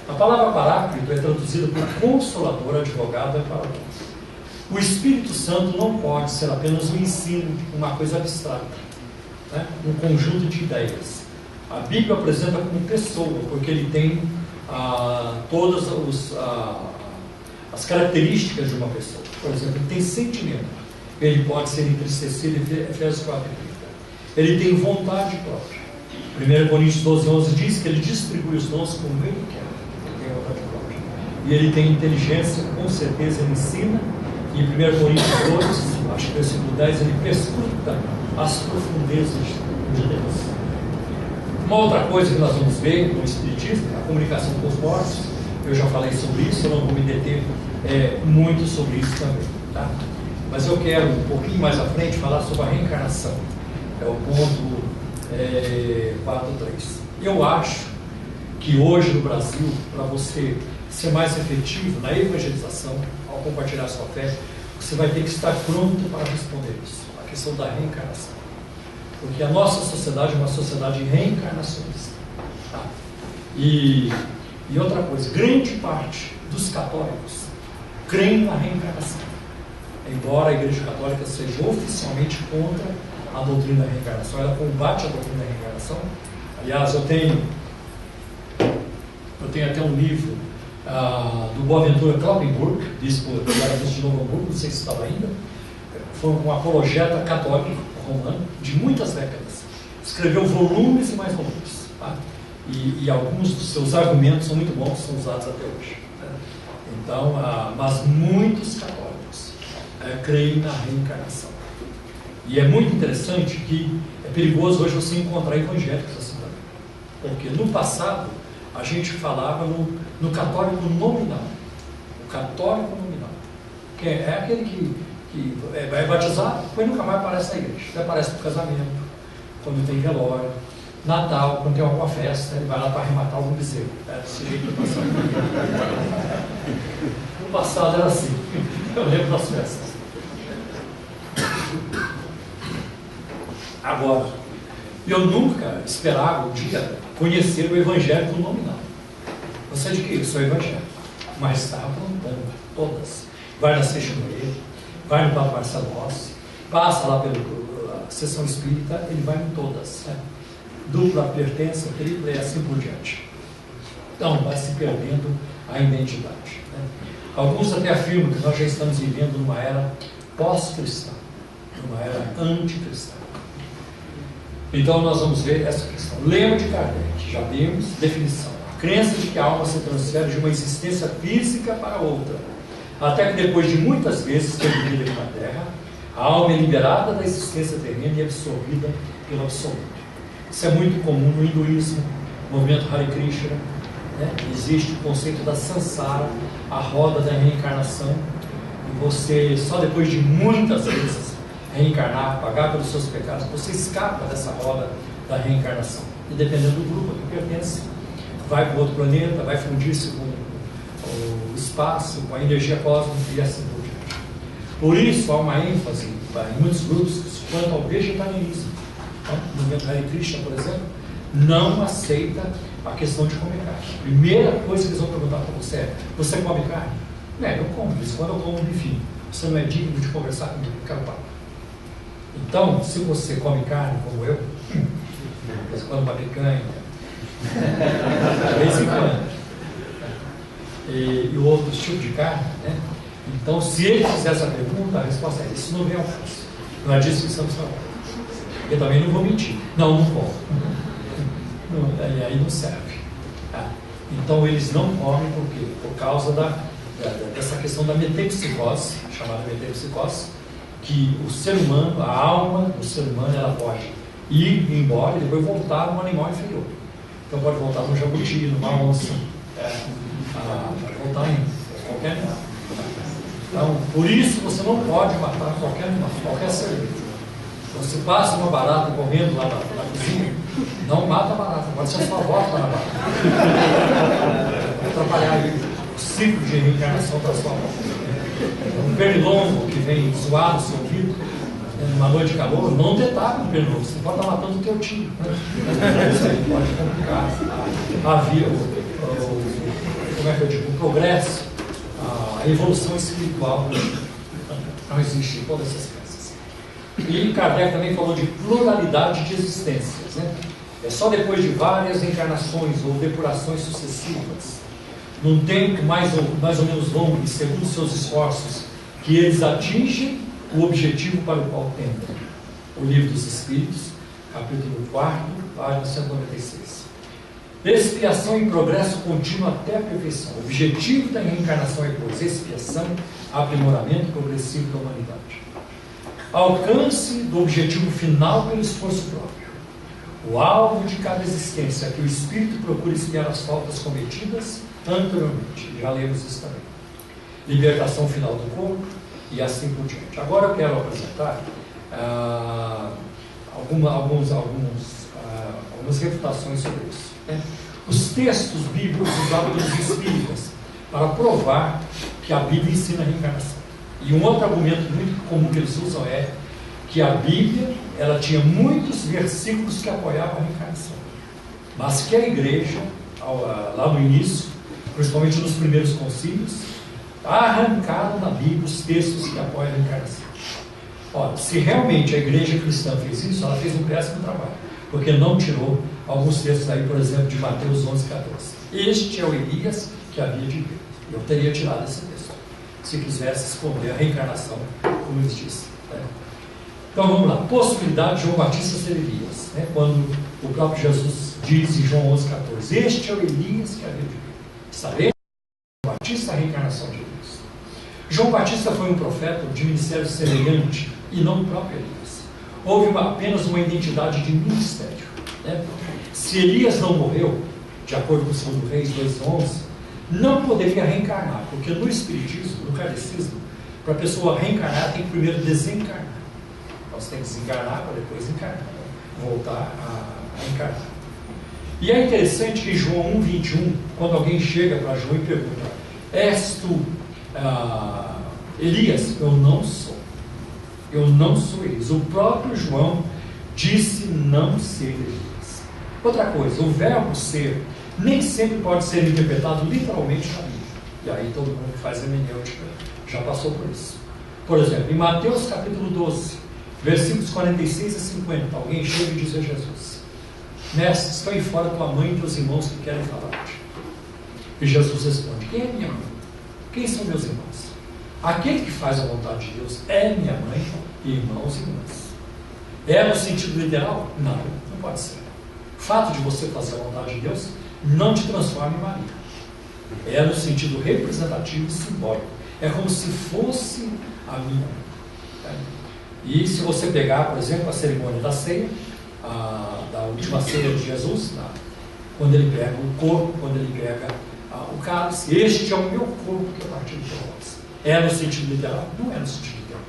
A palavra paráclito é traduzida por consolador, advogado, é paráclito. O Espírito Santo não pode ser apenas um ensino, uma coisa abstrata, né? Um conjunto de ideias. A Bíblia apresenta como pessoa, porque ele tem todas as características de uma pessoa. Por exemplo, ele tem sentimento, ele pode ser entristecido, Efésios 4:30. Ele tem vontade própria. 1 Coríntios 12:11 diz que ele distribui os dons como ele quer. Ele tem vontade própria. E ele tem inteligência, com certeza ele ensina. E em 1 Coríntios 2, acho que versículo 10, ele perscruta as profundezas de Deus. Uma outra coisa que nós vamos ver no Espiritismo, a comunicação com os mortos. Eu já falei sobre isso, eu não vou me deter muito sobre isso também, tá? Mas eu quero, um pouquinho mais à frente, falar sobre a reencarnação. É o ponto 4.3. Eu acho que hoje no Brasil, para você ser mais efetivo na evangelização, ao compartilhar a sua fé, você vai ter que estar pronto para responder isso, a questão da reencarnação. Porque a nossa sociedade é uma sociedade reencarnacionista. Tá? E outra coisa, grande parte dos católicos creem na reencarnação. Embora a Igreja Católica seja oficialmente contra a doutrina da reencarnação, ela combate a doutrina da reencarnação. Aliás, eu tenho até um livro do Boaventura Kloppenburg, bispo de Novo Hamburgo, não sei se estava ainda, foi um apologeta católico romano de muitas décadas. Escreveu volumes e mais volumes. Tá? E alguns dos seus argumentos são muito bons, são usados até hoje. Né? Então, mas muitos católicos creem na reencarnação. E é muito interessante que é perigoso hoje você encontrar evangélicos assim também. Porque no passado a gente falava no católico nominal. O católico nominal. Que é aquele que é batizado, depois nunca mais aparece na igreja. Ele aparece no casamento, quando tem velório, Natal, quando tem alguma festa, ele vai lá para arrematar algum bezerro. Desse jeito no passado. No passado era assim. Eu lembro das festas. Agora, eu nunca esperava um dia conhecer o evangélico nominal. Você é de que eu sou evangélico, mas está apontando todas. Vai na Seixoneira, vai no Papa Marcelo Rossi, passa lá pela sessão espírita, ele vai em todas. Né? Dupla pertença, tripla e assim por diante. Então, vai se perdendo a identidade. Né? Alguns até afirmam que nós já estamos vivendo numa era pós-cristã, numa era anticristã. Então nós vamos ver essa questão. Lema de Kardec, já vimos, definição. A crença de que a alma se transfere de uma existência física para outra, até que depois de muitas vezes ter vivido aqui na Terra, a alma é liberada da existência terrena e absorvida pelo absoluto. Isso é muito comum no hinduísmo, no movimento Hare Krishna. Né? Existe o conceito da samsara, a roda da reencarnação, e você, só depois de muitas vezes reencarnar, pagar pelos seus pecados, você escapa dessa roda da reencarnação. E dependendo do grupo a que pertence, vai para outro planeta, vai fundir-se com o espaço, com a energia cósmica e assim por diante. Por isso há uma ênfase em muitos grupos quanto ao vegetarianismo. No movimento Hare Krishna, por exemplo, não aceita a questão de comer carne. A primeira coisa que eles vão perguntar para você é: você come carne? Eu como, mas quando eu como um bifinho, você não é digno de conversar comigo, quero papo. Então, se você come carne como eu, você come uma picanha, de vez em quando, e outros tipos de carne, né? Então, se ele fizer essa pergunta, a resposta é: isso não vem ao caso. Não é disso que estamos falando. Eu também não vou mentir. Não vou. E aí não serve. Então eles não comem por quê? Por causa dessa questão da metempsicose, chamada metempsicose, que o ser humano, a alma do ser humano, ela pode ir embora e depois voltar num animal inferior. Então pode voltar num jabuti, numa onça, pode voltar em qualquer animal. Então, por isso você não pode matar qualquer animal, qualquer ser vivo. Você passa uma barata correndo lá na cozinha, não mata a barata, pode ser a sua avó que está na barata. Vai atrapalhar aí o ciclo de reencarnação da sua avó. Um pernilongo que vem zoar no seu ouvido, numa noite de calor, não detaca um pernilongo, você pode estar matando o teu tio. Isso aí pode complicar a vida, como é que eu digo, o progresso, a evolução espiritual. Não existe todas essas coisas. E Kardec também falou de pluralidade de existências, né? É só depois de várias encarnações ou depurações sucessivas, num tempo mais ou menos longo e segundo seus esforços, que eles atingem o objetivo para o qual tendem. O Livro dos Espíritos, capítulo 4, página 196. Expiação e progresso contínuo até a perfeição. O objetivo da reencarnação é, pois, expiação, aprimoramento progressivo da humanidade. Alcance do objetivo final pelo esforço próprio. O alvo de cada existência é que o espírito procura expiar as faltas cometidas anteriormente. Já lemos isso também. Libertação final do corpo e assim por diante. Agora eu quero apresentar algumas refutações sobre isso. Né? Os textos bíblicos usados pelos espíritas para provar que a Bíblia ensina a reencarnação. E um outro argumento muito comum que eles usam é que a Bíblia, ela tinha muitos versículos que apoiavam a reencarnação, mas que a igreja, lá no início, principalmente nos primeiros concílios, arrancaram da Bíblia os textos que apoiam a reencarnação. Olha, se realmente a igreja cristã fez isso, ela fez um péssimo trabalho, porque não tirou alguns textos aí, por exemplo, de Mateus 11:14. Este é o Elias que havia de vir. Eu teria tirado esse texto, se quisesse esconder a reencarnação, como eles dizem. Né? Então vamos lá, possibilidade de João Batista ser Elias, né? Quando o próprio Jesus diz em João 11:14, este é o Elias que havia de vir. Sabemos João Batista, a reencarnação de Elias. João Batista foi um profeta de ministério semelhante e não o próprio Elias. Houve apenas uma identidade de ministério. Né? Se Elias não morreu, de acordo com o 2 Reis 2:11, não poderia reencarnar, porque no Espiritismo, no Kardecismo, para a pessoa reencarnar, tem que primeiro desencarnar. Então você tem que desencarnar para depois encarnar, voltar a encarnar. E é interessante que em João 1:21, quando alguém chega para João e pergunta, és tu Elias? Eu não sou. Eu não sou Elias. O próprio João disse não ser Elias. Outra coisa, o verbo ser nem sempre pode ser interpretado literalmente na Bíblia. E aí todo mundo que faz hermenêutica já passou por isso. Por exemplo, em Mateus capítulo 12, versículos 46 a 50, alguém chega e diz a Jesus, mestre, estão aí fora tua mãe e teus irmãos que querem falar-te. E Jesus responde, quem é minha mãe? Quem são meus irmãos? Aquele que faz a vontade de Deus é minha mãe e irmãos e irmãs. É no sentido literal? Não, não pode ser. O fato de você fazer a vontade de Deus não te transforma em Maria. É no sentido representativo e simbólico. É como se fosse a minha mãe. E se você pegar, por exemplo, a cerimônia da ceia, da última ceia de Jesus, quando ele pega o corpo, quando ele pega o cálice, este é o meu corpo que eu partilho por vós. É no sentido literal? Não é no sentido literal.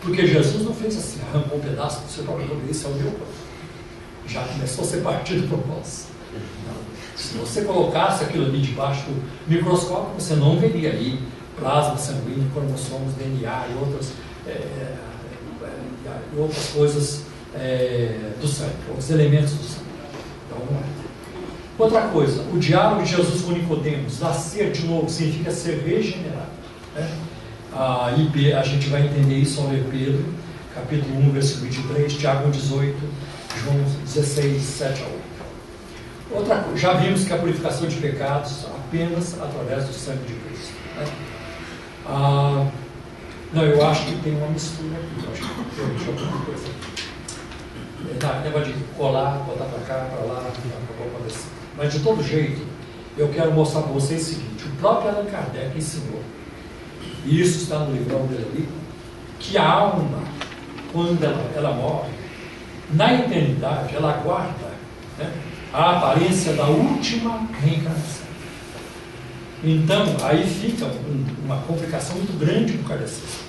Porque Jesus não fez assim, arrancou um pedaço do seu próprio corpo, esse é o meu corpo. Já começou a ser partido por vós. Se você colocasse aquilo ali debaixo do microscópio, você não veria aí plasma sanguíneo, cromossomos, DNA e outras coisas do sangue, outros elementos do sangue. Então, não é. Outra coisa, o diálogo de Jesus com Nicodemos, nascer de novo, significa ser regenerado. Né? E a gente vai entender isso ao ler Pedro, capítulo 1, versículo 23, Tiago 18, João 16, 7 a 8. Outra coisa, já vimos que a purificação de pecados apenas através do sangue de Cristo. Né? Não, eu acho que tem uma mistura aqui. Deixa eu ver alguma coisa aqui. negócio de colar, botar para cá, para lá, para acontecer. Mas de todo jeito, eu quero mostrar para vocês o seguinte: o próprio Allan Kardec ensinou, e isso está no livrão dele ali, que a alma, quando ela morre, na eternidade, ela guarda, né, a aparência da última reencarnação. Então, aí fica uma complicação muito grande para o kardecismo.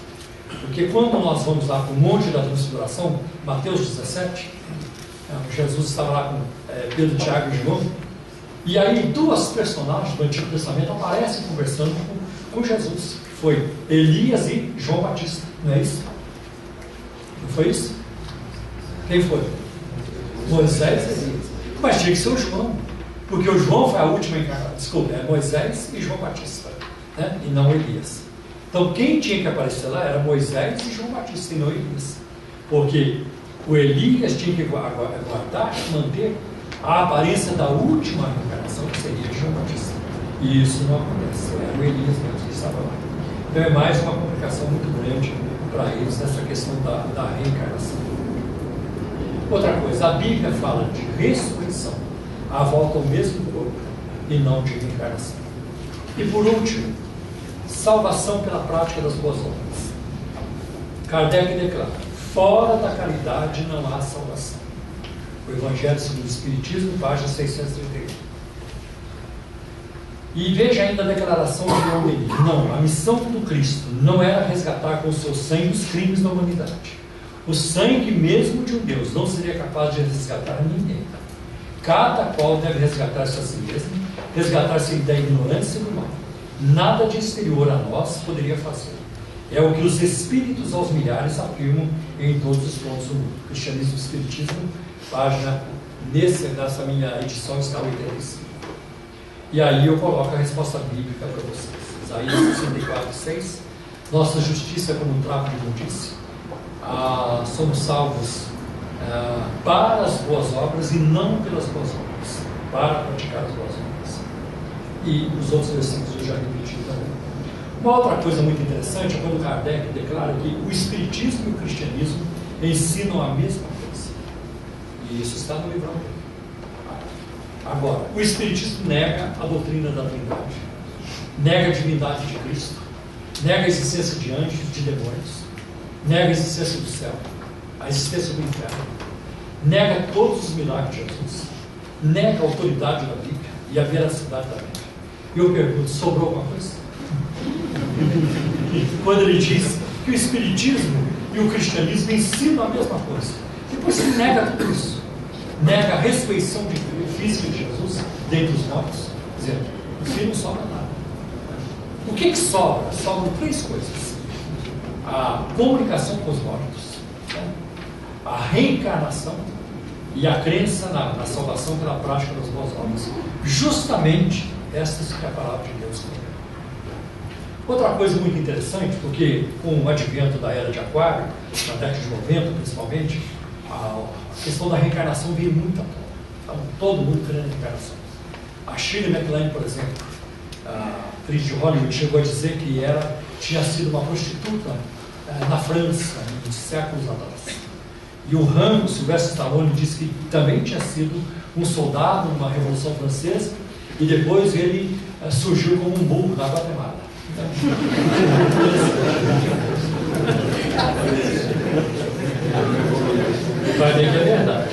Porque quando nós vamos lá para o Monte da Transfiguração, Mateus 17, Jesus estava lá com Pedro, Tiago e João, e aí duas personagens do Antigo Testamento aparecem conversando com Jesus, que foi Elias e João Batista, não é isso? Não foi isso? Quem foi? Moisés e Elias. Mas tinha que ser o João, porque o João foi a última encarnação. Desculpa, é Moisés e João Batista, né? E não Elias. Então quem tinha que aparecer lá era Moisés e João Batista, e não Elias. Porque o Elias tinha que guardar, manter a aparência da última encarnação, que seria João Batista. E isso não acontece, era o Elias mesmo que estava lá. Então é mais uma complicação muito grande para eles nessa questão da reencarnação. Outra coisa, a Bíblia fala de ressurreição, a volta ao mesmo corpo, e não de reencarnação. E por último, salvação pela prática das boas obras. Kardec declara: fora da caridade não há salvação. O Evangelho segundo o Espiritismo, página 631. E veja ainda a declaração de Leon Denis: não, a missão do Cristo não era resgatar com o seu sangue os crimes da humanidade. O sangue mesmo de um Deus não seria capaz de resgatar ninguém. Cada qual deve resgatar-se a si mesmo, resgatar-se da ignorância e do mal. Nada de exterior a nós poderia fazer. É o que os espíritos aos milhares afirmam em todos os pontos do mundo. Cristianismo e Espiritismo, página, nessa minha edição, está 85. E aí eu coloco a resposta bíblica para vocês. Isaías 64:6. Nossa justiça é como um trapo de imundícia. Somos salvos para as boas obras e não pelas boas obras, para praticar as boas obras. E os outros versículos eu já repeti também. Uma outra coisa muito interessante é quando Kardec declara que o Espiritismo e o Cristianismo ensinam a mesma coisa. E isso está no livrão dele. Agora, o Espiritismo nega a doutrina da Trindade, nega a divindade de Cristo, nega a existência de anjos, de demônios, nega a existência do céu, a existência do inferno, nega todos os milagres de Jesus, nega a autoridade da Bíblia e a veracidade da Bíblia. E eu pergunto: sobrou alguma coisa? Quando ele diz que o Espiritismo e o Cristianismo ensinam a mesma coisa, depois ele nega tudo isso, nega a ressurreição física de Jesus dentre os mortos, dizendo: no fim não sobra nada. O que sobra? Sobram três coisas: a comunicação com os mortos, a reencarnação e a crença na salvação pela prática das boas obras. Justamente estas que a palavra de Deus tem. Outra coisa muito interessante, porque com o advento da Era de Aquário, na década de 90 principalmente, a questão da reencarnação veio muito à tona. Então, todo mundo querendo reencarnação. A Shirley MacLaine, por exemplo, a atriz de Hollywood, chegou a dizer que tinha sido uma prostituta na França, em séculos atrás. E o Rambo, Sylvester Stallone, disse que também tinha sido um soldado numa Revolução Francesa, e depois ele surgiu como um burro na Guatemala. Vai ver que é verdade.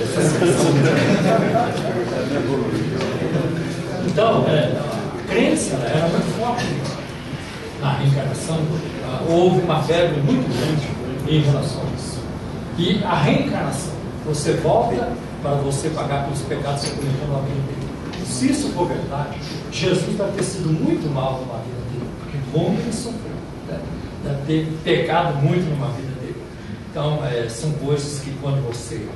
Então, a crença era muito forte na reencarnação. Houve uma febre muito grande em relação a isso. E a reencarnação, você volta para você pagar pelos pecados que você cometeu na vida dele. Se isso for verdade, Jesus deve ter sido muito mal numa vida dele, porque como ele sofreu, né? Deve ter pecado muito numa vida dele. Então, são coisas que quando você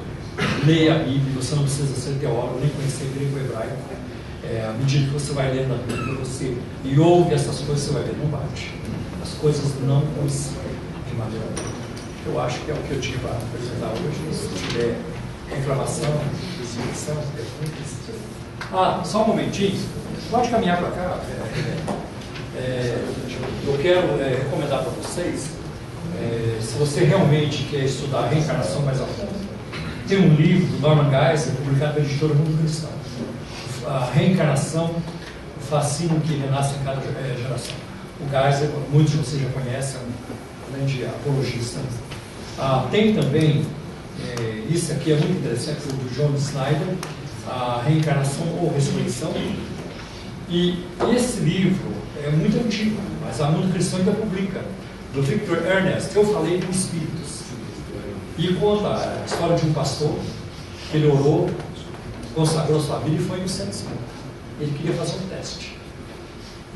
lê a Bíblia, você não precisa ser teólogo, nem conhecer grego ou hebraico. À medida que você vai lendo a Bíblia, e ouve essas coisas, você vai ver, não bate. As coisas não coincidem de maneira alguma. Eu acho que é o que eu tinha para apresentar hoje. Se tiver reclamação, discussão, perguntas. Só um momentinho. Pode caminhar para cá. Eu quero recomendar para vocês, se você realmente quer estudar a reencarnação mais a fundo, Tem um livro do Norman Geisler, publicado pela editora Mundo Cristão, A Reencarnação, o fascínio que renasce em cada geração. O Geisler, muitos de vocês já conhecem, é um grande apologista. Tem também, isso aqui é muito interessante, do John Snyder, A Reencarnação ou Ressurreição. E esse livro é muito antigo, mas a Mundo Cristão ainda publica, do Victor Ernest. Eu falei com espíritos. E conta a história de um pastor, que ele orou, consagrou sua vida e foi no centro espírita. Ele queria fazer um teste.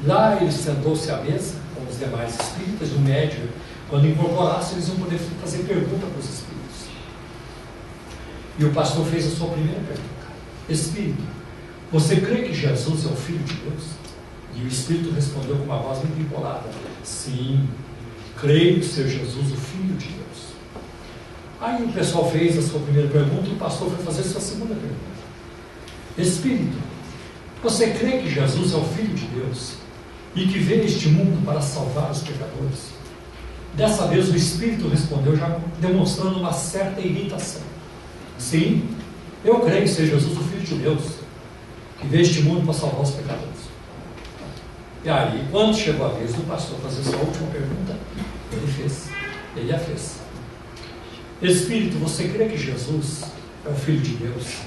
Lá ele sentou-se à mesa com os demais espíritas, o médium, quando incorporasse, eles iam poder fazer pergunta para os espíritos. E o pastor fez a sua primeira pergunta: Espírito, você crê que Jesus é o Filho de Deus? E o espírito respondeu com uma voz muito empolada: sim, creio ser Jesus o Filho de Deus. Aí o pessoal fez a sua primeira pergunta e o pastor foi fazer a sua segunda pergunta: Espírito, você crê que Jesus é o Filho de Deus e que veio a este mundo para salvar os pecadores? Dessa vez o espírito respondeu, já demonstrando uma certa irritação: sim, eu creio ser Jesus o Filho de Deus, que veio a este mundo para salvar os pecadores. E aí, quando chegou a vez do pastor fazer sua última pergunta, ele a fez: Espírito, você crê que Jesus é o Filho de Deus,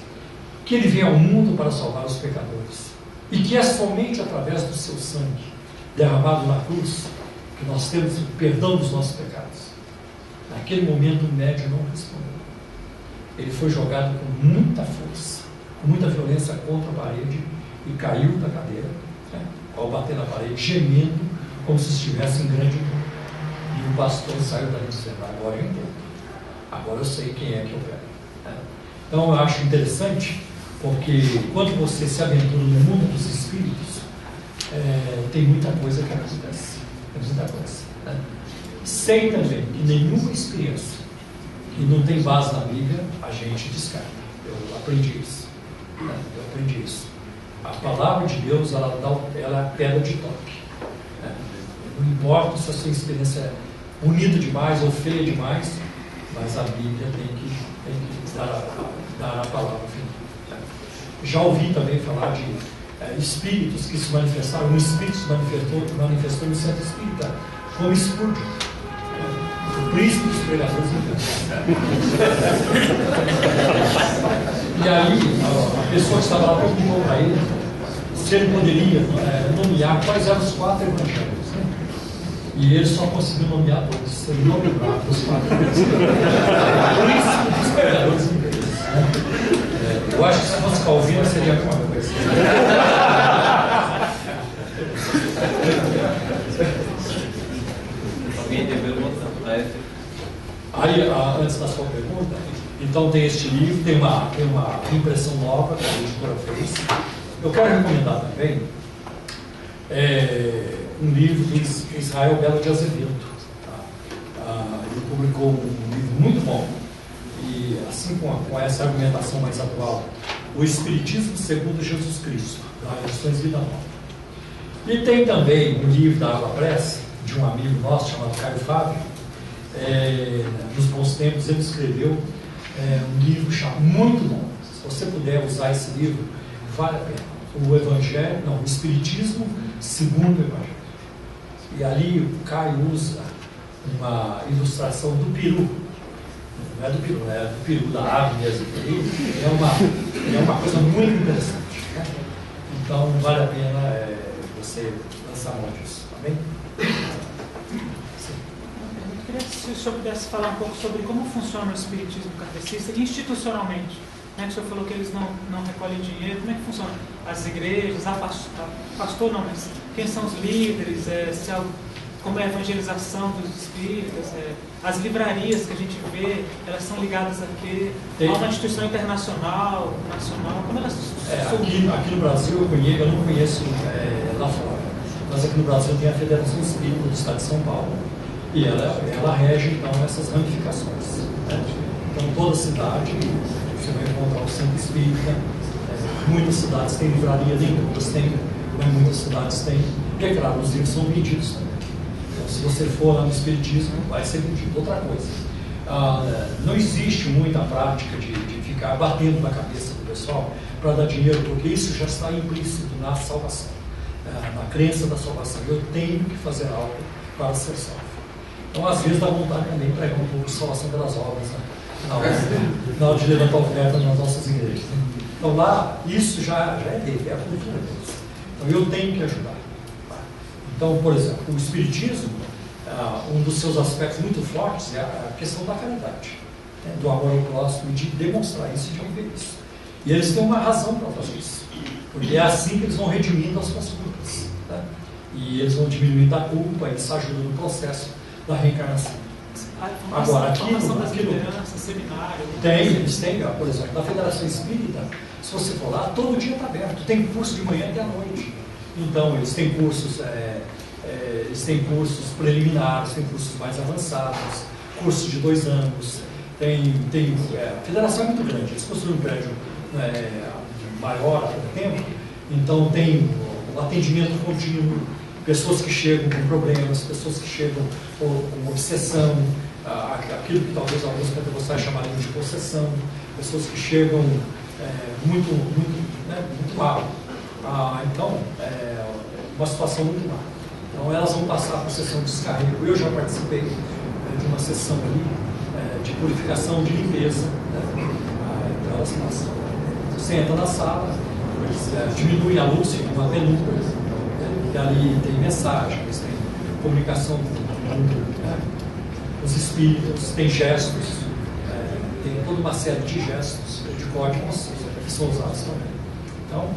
que ele veio ao mundo para salvar os pecadores, e que é somente através do seu sangue derramado na cruz que nós temos o perdão dos nossos pecados? Naquele momento o médium não respondeu. Ele foi jogado com muita força, com muita violência contra a parede e caiu da cadeira, ao bater na parede, gemendo como se estivesse em grande dor. E o pastor saiu dali dizendo: agora eu entendo, agora eu sei quem é que eu quero. Então eu acho interessante, porque quando você se aventura no mundo dos espíritos, tem muita coisa que acontece. Tem muita coisa. Sei também que nenhuma experiência que não tem base na Bíblia a gente descarta. Eu aprendi isso. A palavra de Deus, ela é a pedra de toque. Não importa se a sua experiência é bonita demais ou feia demais, mas a Bíblia tem que dar a palavra final. Já ouvi também falar de espíritos que se manifestaram. Um espírito se manifestou no centro espírita como Spurgeon, o príncipe dos pregadores ingleses. E aí a pessoa que estava lá perguntou para ele se ele poderia nomear quais eram os 4 evangelhos, né? E ele só conseguiu nomear todos. Ele não lembrava dos 4 evangelhos. O príncipe dos pregadores ingleses, né? Eu acho que se fosse Calvino seria a mesma coisa. Alguém tem pergunta? Aí, antes da sua pergunta, então tem este livro, tem uma impressão nova que a editora fez. Eu quero recomendar também um livro do Israel Belo de Azevedo. Ele publicou um livro muito bom, e assim com essa argumentação mais atual, O Espiritismo segundo Jesus Cristo, da Edições Vida Nova. E tem também um livro da Água Prece, de um amigo nosso chamado Caio Fábio. Nos bons tempos ele escreveu um livro muito bom. Se você puder usar esse livro, vale a pena. O Espiritismo segundo o Evangelho. E ali o Caio usa uma ilustração do peru. Não é do peru, é do peru da ave mesmo. É uma coisa muito interessante, né? Então vale a pena você lançar mão disso, tá bem? Eu queria se o senhor pudesse falar um pouco sobre como funciona o espiritismo kardecista institucionalmente. Né, que o senhor falou que eles não recolhem dinheiro. Como é que funciona? As igrejas, pastor não, mas quem são os líderes, como é a evangelização dos espíritas, as livrarias que a gente vê, elas são ligadas a quê? A uma instituição internacional, nacional, como elas aqui no Brasil eu não conheço lá fora, mas aqui no Brasil tem a Federação Espírita do Estado de São Paulo, e ela rege então essas ramificações, né? Então toda cidade você vai encontrar o centro espírita. Muitas cidades têm livraria, nem outras têm, mas muitas cidades têm. E é claro, os livros são vendidos também. Então, se você for lá no espiritismo, vai ser vendido. Outra coisa, não existe muita prática de ficar batendo na cabeça do pessoal para dar dinheiro, porque isso já está implícito na salvação, na crença da salvação. Eu tenho que fazer algo para ser salvo. Então, às vezes, dá vontade também de pregar um pouco de salvação pelas obras, né? Na hora de levantar oferta nas nossas igrejas. Então, lá, isso já é dele, é a cultura deles. Então, eu tenho que ajudar. Então, por exemplo, o Espiritismo, um dos seus aspectos muito fortes é a questão da caridade, né? Do amor ao próximo, de demonstrar isso e de viver isso. E eles têm uma razão para fazer isso, porque é assim que eles vão redimindo as suas culpas, né? E eles vão diminuindo a culpa, eles ajudam no processo da reencarnação. Agora, eles têm, por exemplo, na Federação Espírita, se você for lá, todo dia está aberto, tem curso de manhã até à noite. Então, eles têm cursos preliminares, tem cursos mais avançados, cursos de 2 anos, a federação é muito grande, eles construíram um prédio maior há pouco tempo, então tem o atendimento contínuo, pessoas que chegam com problemas, pessoas que chegam com obsessão, aquilo que talvez alguns pentecostais chamariam de possessão, pessoas que chegam muito mal. Então, uma situação muito má. Então, elas vão passar por sessão de descarrego. Eu já participei de uma sessão ali de purificação, de limpeza. Então, elas passam. Você entra na sala, eles diminuem a luz, fica uma penumbra, e ali tem mensagens, tem comunicação com os espíritos, tem gestos, tem toda uma série de gestos, de códigos que são usados também. Então,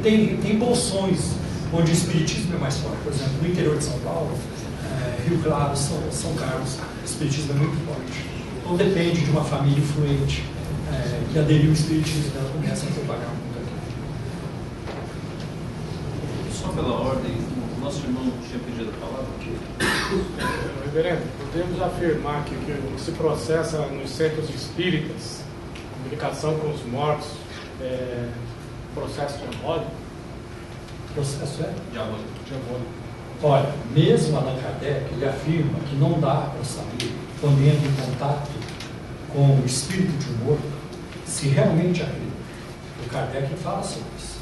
tem bolsões onde o espiritismo é mais forte. Por exemplo, no interior de São Paulo, Rio Claro, São Carlos, o espiritismo é muito forte. Então depende de uma família influente que aderiu ao espiritismo, ela começa a propagar muito aqui. Só pela ordem, o nosso irmão tinha pedido a palavra aqui. Reverendo, podemos afirmar que o que se processa nos centros espíritas, comunicação com os mortos, processo diabólico? Processo Diabólico. Olha, mesmo Allan Kardec, ele afirma que não dá para saber, quando entra em contato com o espírito de um morto, se realmente acredita. O Kardec fala sobre isso.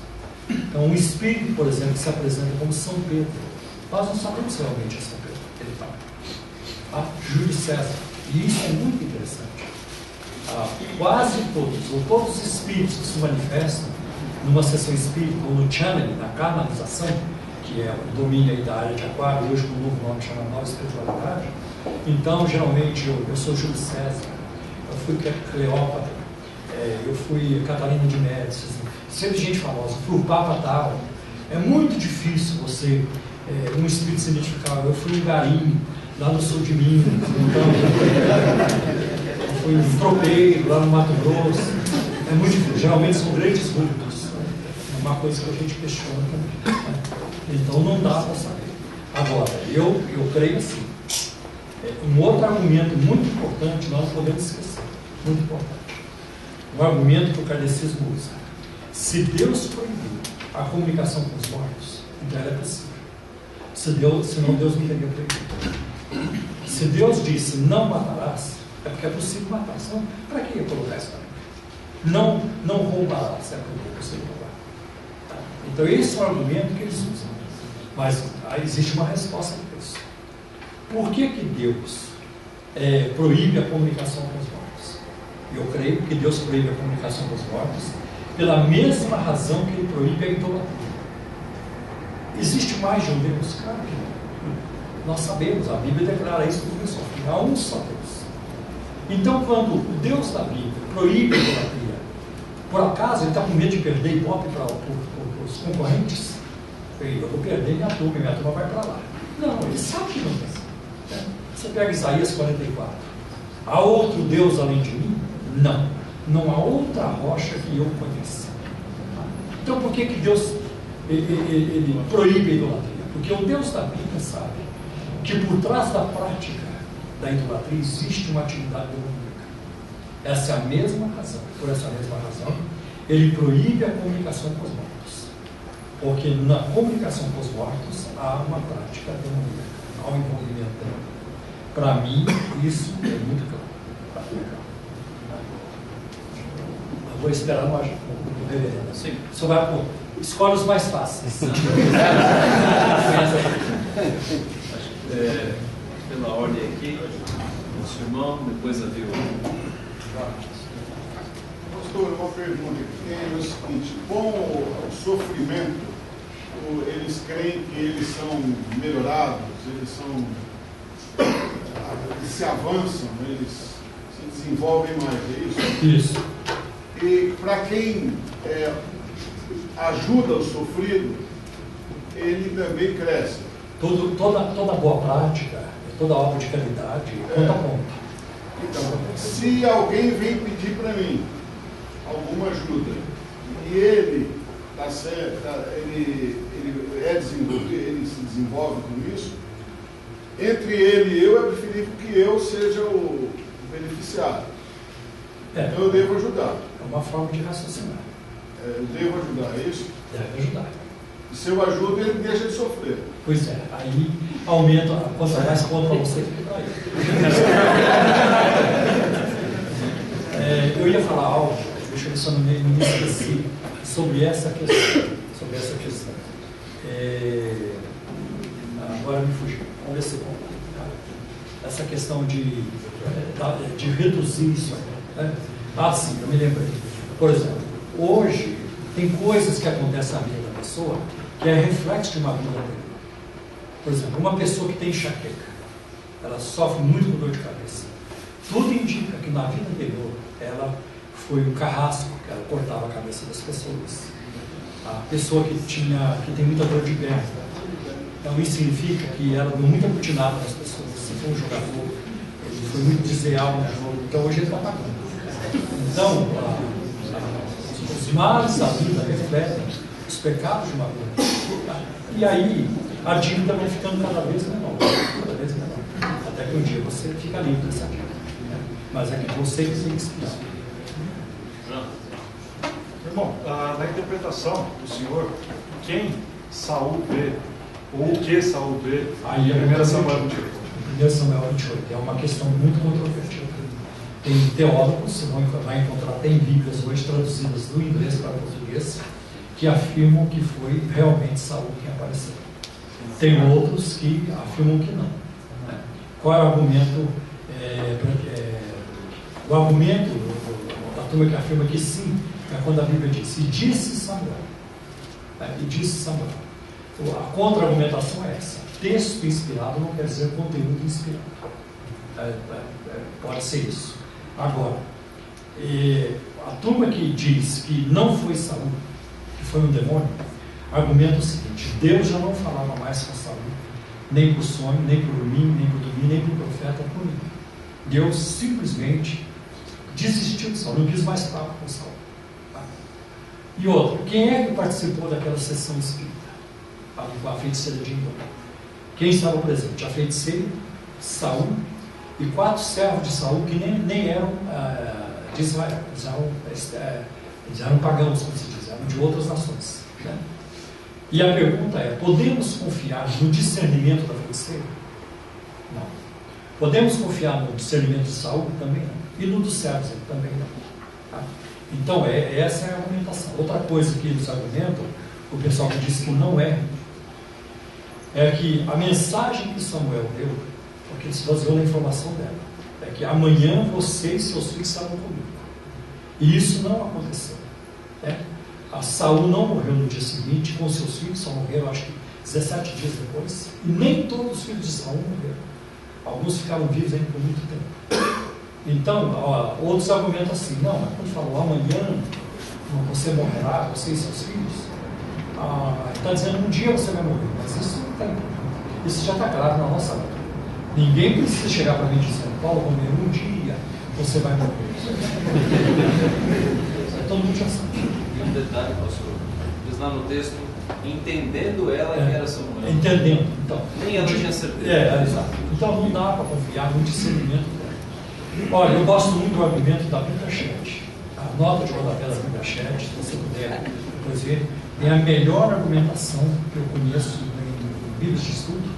Então, um espírito, por exemplo, que se apresenta como São Pedro, nós não sabemos se realmente é São Pedro. Ele fala. Júlio César. E isso é muito interessante. Quase todos, ou todos os espíritos que se manifestam numa sessão espírita, ou no channeling, na canalização, que é o domínio aí da área de Aquário, hoje com um novo nome chama Nova Espiritualidade. Então, geralmente, eu sou Júlio César, eu fui Cleópatra, eu fui Catarina de Médici, sempre gente famosa, fui o Papa tal. É muito difícil você, um espírito se identificar. Eu fui um garim, lá no sul de Minas, então, eu fui um tropeiro, lá no Mato Grosso. É muito difícil, geralmente são grandes grupos. É uma coisa que a gente questiona também. Então não dá para saber. Agora, eu creio assim. Um outro argumento muito importante, nós não podemos esquecer. Muito importante. Um argumento que o kardecismo usa. Se Deus proibiu a comunicação com os mortos, então ela é possível. Senão Deus não teria proibido. Se Deus disse não matarás, é porque é possível matar. Senão, para que eu colocar isso também? Não roubarás, é porque é possível roubar. Então esse é o argumento que eles usam. Mas existe uma resposta para isso. Por que Deus proíbe a comunicação com os mortos? Eu creio que Deus proíbe a comunicação com os mortos pela mesma razão que Ele proíbe a idolatria. Existe mais de um Deus? Claro que não. Nós sabemos, a Bíblia declara isso no pessoal. Há um só Deus. Então, quando o Deus da Bíblia proíbe a idolatria, por acaso ele está com medo de perder Ibope para os concorrentes? Eu vou perder minha turma vai para lá. Não, ele sabe que não tem. Você pega Isaías 44. Há outro Deus além de mim? Não. Não há outra rocha que eu conheça. Então por que Deus ele proíbe a idolatria? Porque o Deus da Bíblia sabe que por trás da prática da idolatria existe uma atividade demoníaca. Essa é a mesma razão. Por essa mesma razão, ele proíbe a comunicação com os mortos. Porque na comunicação com os mortos há uma prática demoníaca, há um envolvimento demoníaco. Para mim, isso é muito claro. vou esperar o reverendo. Sim. Só vai pôr. Escolhe os mais fáceis. Pela ordem aqui, nosso irmão, depois havia Pastor, uma pergunta que tem é o seguinte: com o sofrimento, eles creem que eles são melhorados, eles se avançam, eles se desenvolvem mais, é isso? Isso. E para quem ajuda o sofrido, ele também cresce. Toda boa prática, toda obra de caridade, conta ponto. Então, se alguém vem pedir para mim alguma ajuda e ele está certo, ele se desenvolve com isso, entre ele e eu é preferível que eu seja o beneficiário. Então eu devo ajudar. É uma forma de raciocinar. Eu devo ajudar, é isso? Deve ajudar. E se eu ajudo, ele deixa de sofrer. Pois é, aí aumenta, quanto mais conta para você, fica para ele. Eu ia falar algo, deixa eu ver se eu não me esqueci, sobre essa questão. Agora me fugiu. Vamos ver se eu conto. Essa questão de reduzir isso. Né? Sim, eu me lembrei. Por exemplo, hoje tem coisas que acontecem na vida da pessoa que é reflexo de uma vida anterior. Por exemplo, uma pessoa que tem enxaqueca, ela sofre muito com dor de cabeça. Tudo indica que na vida anterior ela foi um carrasco, que ela cortava a cabeça das pessoas. A pessoa que tem muita dor de perna. Então isso significa que ela deu muita butinada nas pessoas. Se for um jogador, ele foi muito desleal no jogo, então hoje ele está pagando. Então, os males da vida refletem os pecados de uma vida. E aí, a dívida vai ficando cada vez menor. Até que um dia você fica livre dessa dívida. Mas é que você que tem que explicar. Irmão, na interpretação do senhor, quem Saul vê, ou o que Saul vê, aí é 1 Samuel 28. 1 Samuel 28 é uma questão muito controvertida. Tem teólogos, você vai encontrar, tem Bíblias hoje traduzidas do inglês para o português, que afirmam que foi realmente Saul quem apareceu. Tem outros que afirmam que não. Qual é o argumento? O argumento da turma que afirma que sim, é quando a Bíblia diz, e disse Samuel. E disse Samuel. A contra-argumentação é essa. Texto inspirado não quer dizer conteúdo inspirado. Pode ser isso. Agora, a turma que diz que não foi Saul, que foi um demônio, argumenta o seguinte: Deus já não falava mais com Saul, nem por sonho, nem por mim, nem por dormir, nem por profeta, por mim. Deus simplesmente desistiu de Saul, não quis mais falar com Saul. E outra, quem é que participou daquela sessão espírita? A feiticeira de Endor. Quem estava presente? A feiticeira, Saul e 4 servos de Saul que nem eram de Israel, eles eram pagãos, como se diz, eram de outras nações. Né? E a pergunta é: podemos confiar no discernimento da feiticeira? Não. Podemos confiar no discernimento de Saul? Também não. E no dos servos? Também não. Tá? Então, essa é a argumentação. Outra coisa que eles argumentam, o pessoal que diz que não é que a mensagem que Samuel deu, porque ele se baseou na informação dela, é que amanhã você e seus filhos estarão comigo. E isso não aconteceu. Né? A Saul não morreu no dia seguinte, com seus filhos só morreram, acho que 17 dias depois, e nem todos os filhos de Saul morreram. Alguns ficaram vivos ainda por muito tempo. Então, outros argumentam assim: não, mas quando falou amanhã você morrerá, você e seus filhos, está dizendo um dia você vai morrer, mas isso não tem. Isso já está claro na nossa vida. Ninguém precisa chegar para mim dizendo: Paulo, um dia você vai morrer. Todo mundo já sabe. E um detalhe, pastor, diz lá no texto, entendendo ela que era Samuel. Entendendo, então. Nem ela tinha certeza. Exato. Então não dá para confiar no discernimento dela. Olha, eu gosto muito do argumento da Bíblia Chat. A nota de rodapé da Bíblia Chat, se você puder depois ver, é a melhor argumentação que eu conheço em Bíblias de estudo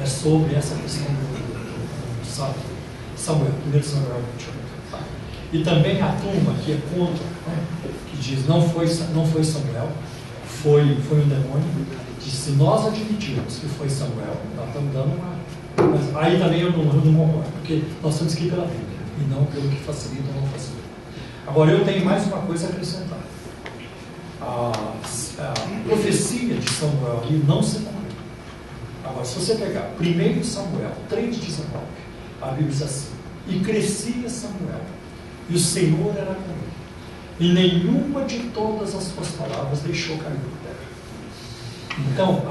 sobre essa questão do Samuel, 1 Samuel 28. E também a turma que é contra, né, que diz não foi Samuel, foi um demônio, que se nós admitirmos que foi Samuel, nós estamos dando uma... Mas aí também eu não concordo, porque nós temos que ir pela Bíblia, e não pelo que facilita ou não facilita. Agora, eu tenho mais uma coisa a acrescentar. A profecia de Samuel ali não se cumpriu. Agora, se você pegar 1 Samuel 3,19, a Bíblia diz assim: e crescia Samuel, e o Senhor era com ele, e nenhuma de todas as suas palavras deixou cair por terra. Então,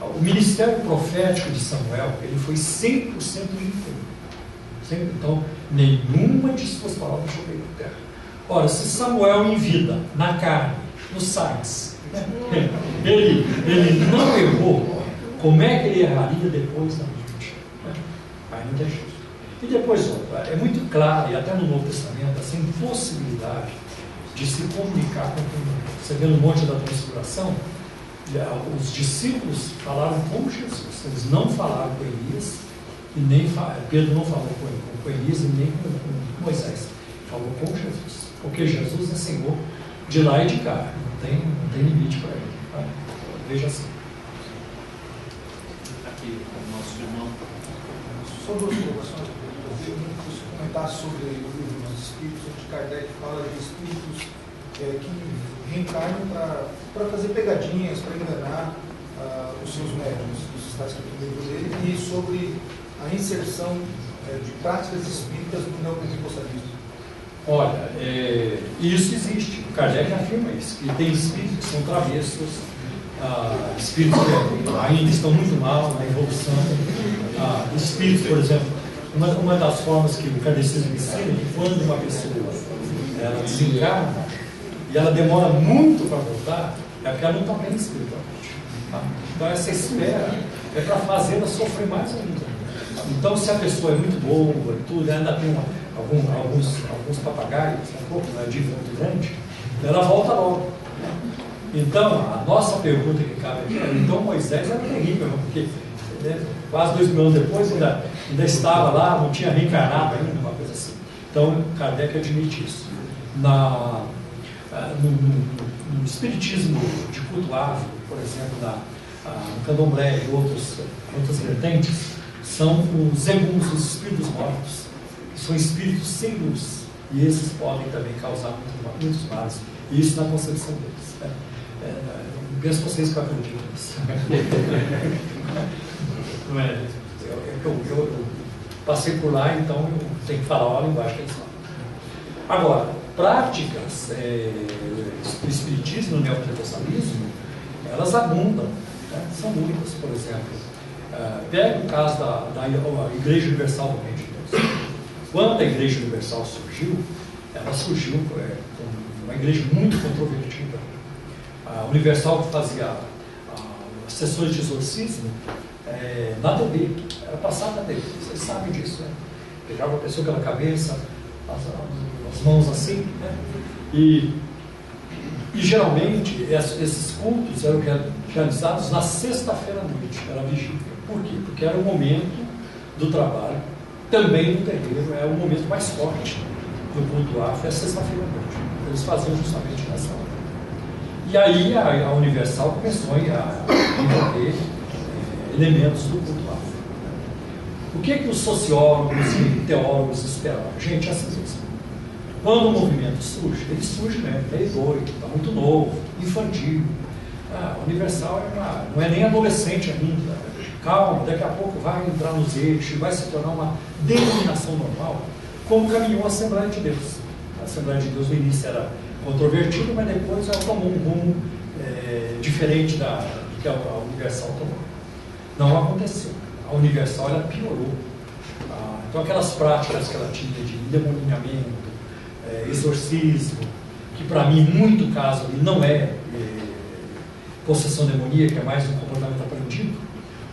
o ministério profético de Samuel, ele foi 100% íntegro. Então, nenhuma de suas palavras deixou cair por terra. Ora, se Samuel em vida, na carne, no sais, ele não errou, como é que ele erraria depois da morte? Aí não tem jeito. E depois, é muito claro, e até no Novo Testamento, essa impossibilidade de se comunicar com quem morreu. Você vê no Monte da Transfiguração, os discípulos falaram com Jesus, eles não falaram com Elias, e nem Pedro não falou com Elias e nem com Moisés, falou com Jesus, porque Jesus é Senhor de lá e de cá, não tem limite para ele. Tá? Veja assim. Aqui, o nosso irmão. Só duas colocações. Eu queria comentar sobre o livro dos Espíritos, onde Kardec fala de espíritos que reencarnam para fazer pegadinhas, para enganar os seus médiuns. Isso está escrito no livro dele, e sobre a inserção de práticas espíritas no neopentecostalismo. Olha, isso existe. O Kardec afirma isso, que tem espíritos que são travessos, espíritos que ainda estão muito mal na evolução. Espíritos, por exemplo, uma das formas que o kardecismo ensina é que quando uma pessoa ela desencarna e ela demora muito para voltar, é porque ela não está bem espiritualmente. Tá? Então essa espera é para fazê-la sofrer mais ainda. Então, se a pessoa é muito boa e tudo, ainda tem alguns papagaios, um pouco, uma dívida muito grande, ela volta logo. Então, a nossa pergunta que cabe aqui é: então Moisés era terrível, porque quase 2000 anos depois ainda estava lá, não tinha reencarnado ainda, uma coisa assim. Então, Kardec admite isso. No espiritismo de culto afro, por exemplo, no candomblé e outras vertentes, são os eguns, os espíritos mortos, que são espíritos sem luz, e esses podem também causar muitos males, e isso na concepção deles. Não penso vocês que acreditam nisso. Não é? Eu passei por lá, então eu tenho que falar a linguagem que eles falam. Agora, práticas do espiritismo, do neopentecostalismo, elas abundam, né? São muitas. Por exemplo, pega o caso da Igreja Universal do Reino de Deus. Quando a Igreja Universal surgiu, ela surgiu como uma igreja muito controvertida. A Universal que fazia as sessões de exorcismo na TV, era passado na TV, vocês sabem disso, né? Pegava a pessoa pela cabeça, as mãos assim, né? E geralmente esses cultos eram realizados na sexta-feira à noite, era a vigília. Por quê? Porque era o momento do trabalho, também no terreiro, é o momento mais forte do culto afro, é sexta-feira à noite. Eles faziam justamente nessa hora. E aí a Universal começou a envolver elementos do culto afro. O que os sociólogos e teólogos esperavam? Gente, assim mesmo. Quando o movimento surge, ele surge mesmo, é doido, está muito novo, infantil. A Universal não é nem adolescente ainda. Calma, daqui a pouco vai entrar nos eixos, vai se tornar uma denominação normal, como caminhou a Assembleia de Deus. A Assembleia de Deus no início era controvertida, mas depois ela tomou um rumo diferente do que a Universal tomou. Não aconteceu. A Universal ela piorou. Então aquelas práticas que ela tinha de endemoninhamento, exorcismo, que para mim, em muito caso, não é possessão demoníaca, é mais um comportamento aprendido,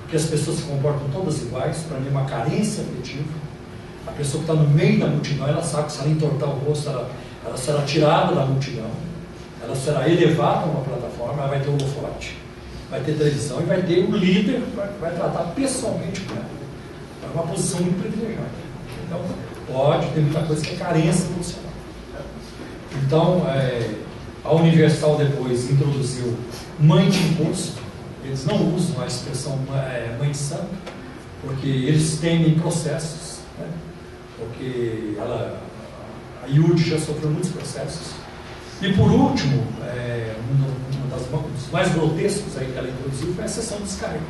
porque as pessoas se comportam todas iguais, para mim é uma carência afetiva. A pessoa que está no meio da multidão, ela sabe que se ela entortar o rosto, ela será tirada da multidão, ela será elevada a uma plataforma, ela vai ter um holofote, vai ter televisão e vai ter um líder que vai tratar pessoalmente com ela. É uma posição muito privilegiada. Então, pode, tem muita coisa que é carência emocional. Então, a Universal depois introduziu mãe de imposto. Eles não usam a expressão mãe de santo, porque eles temem processos, né? Porque a IUD já sofreu muitos processos. E por último, um dos mais grotescos aí que ela introduziu foi a sessão de descarrego.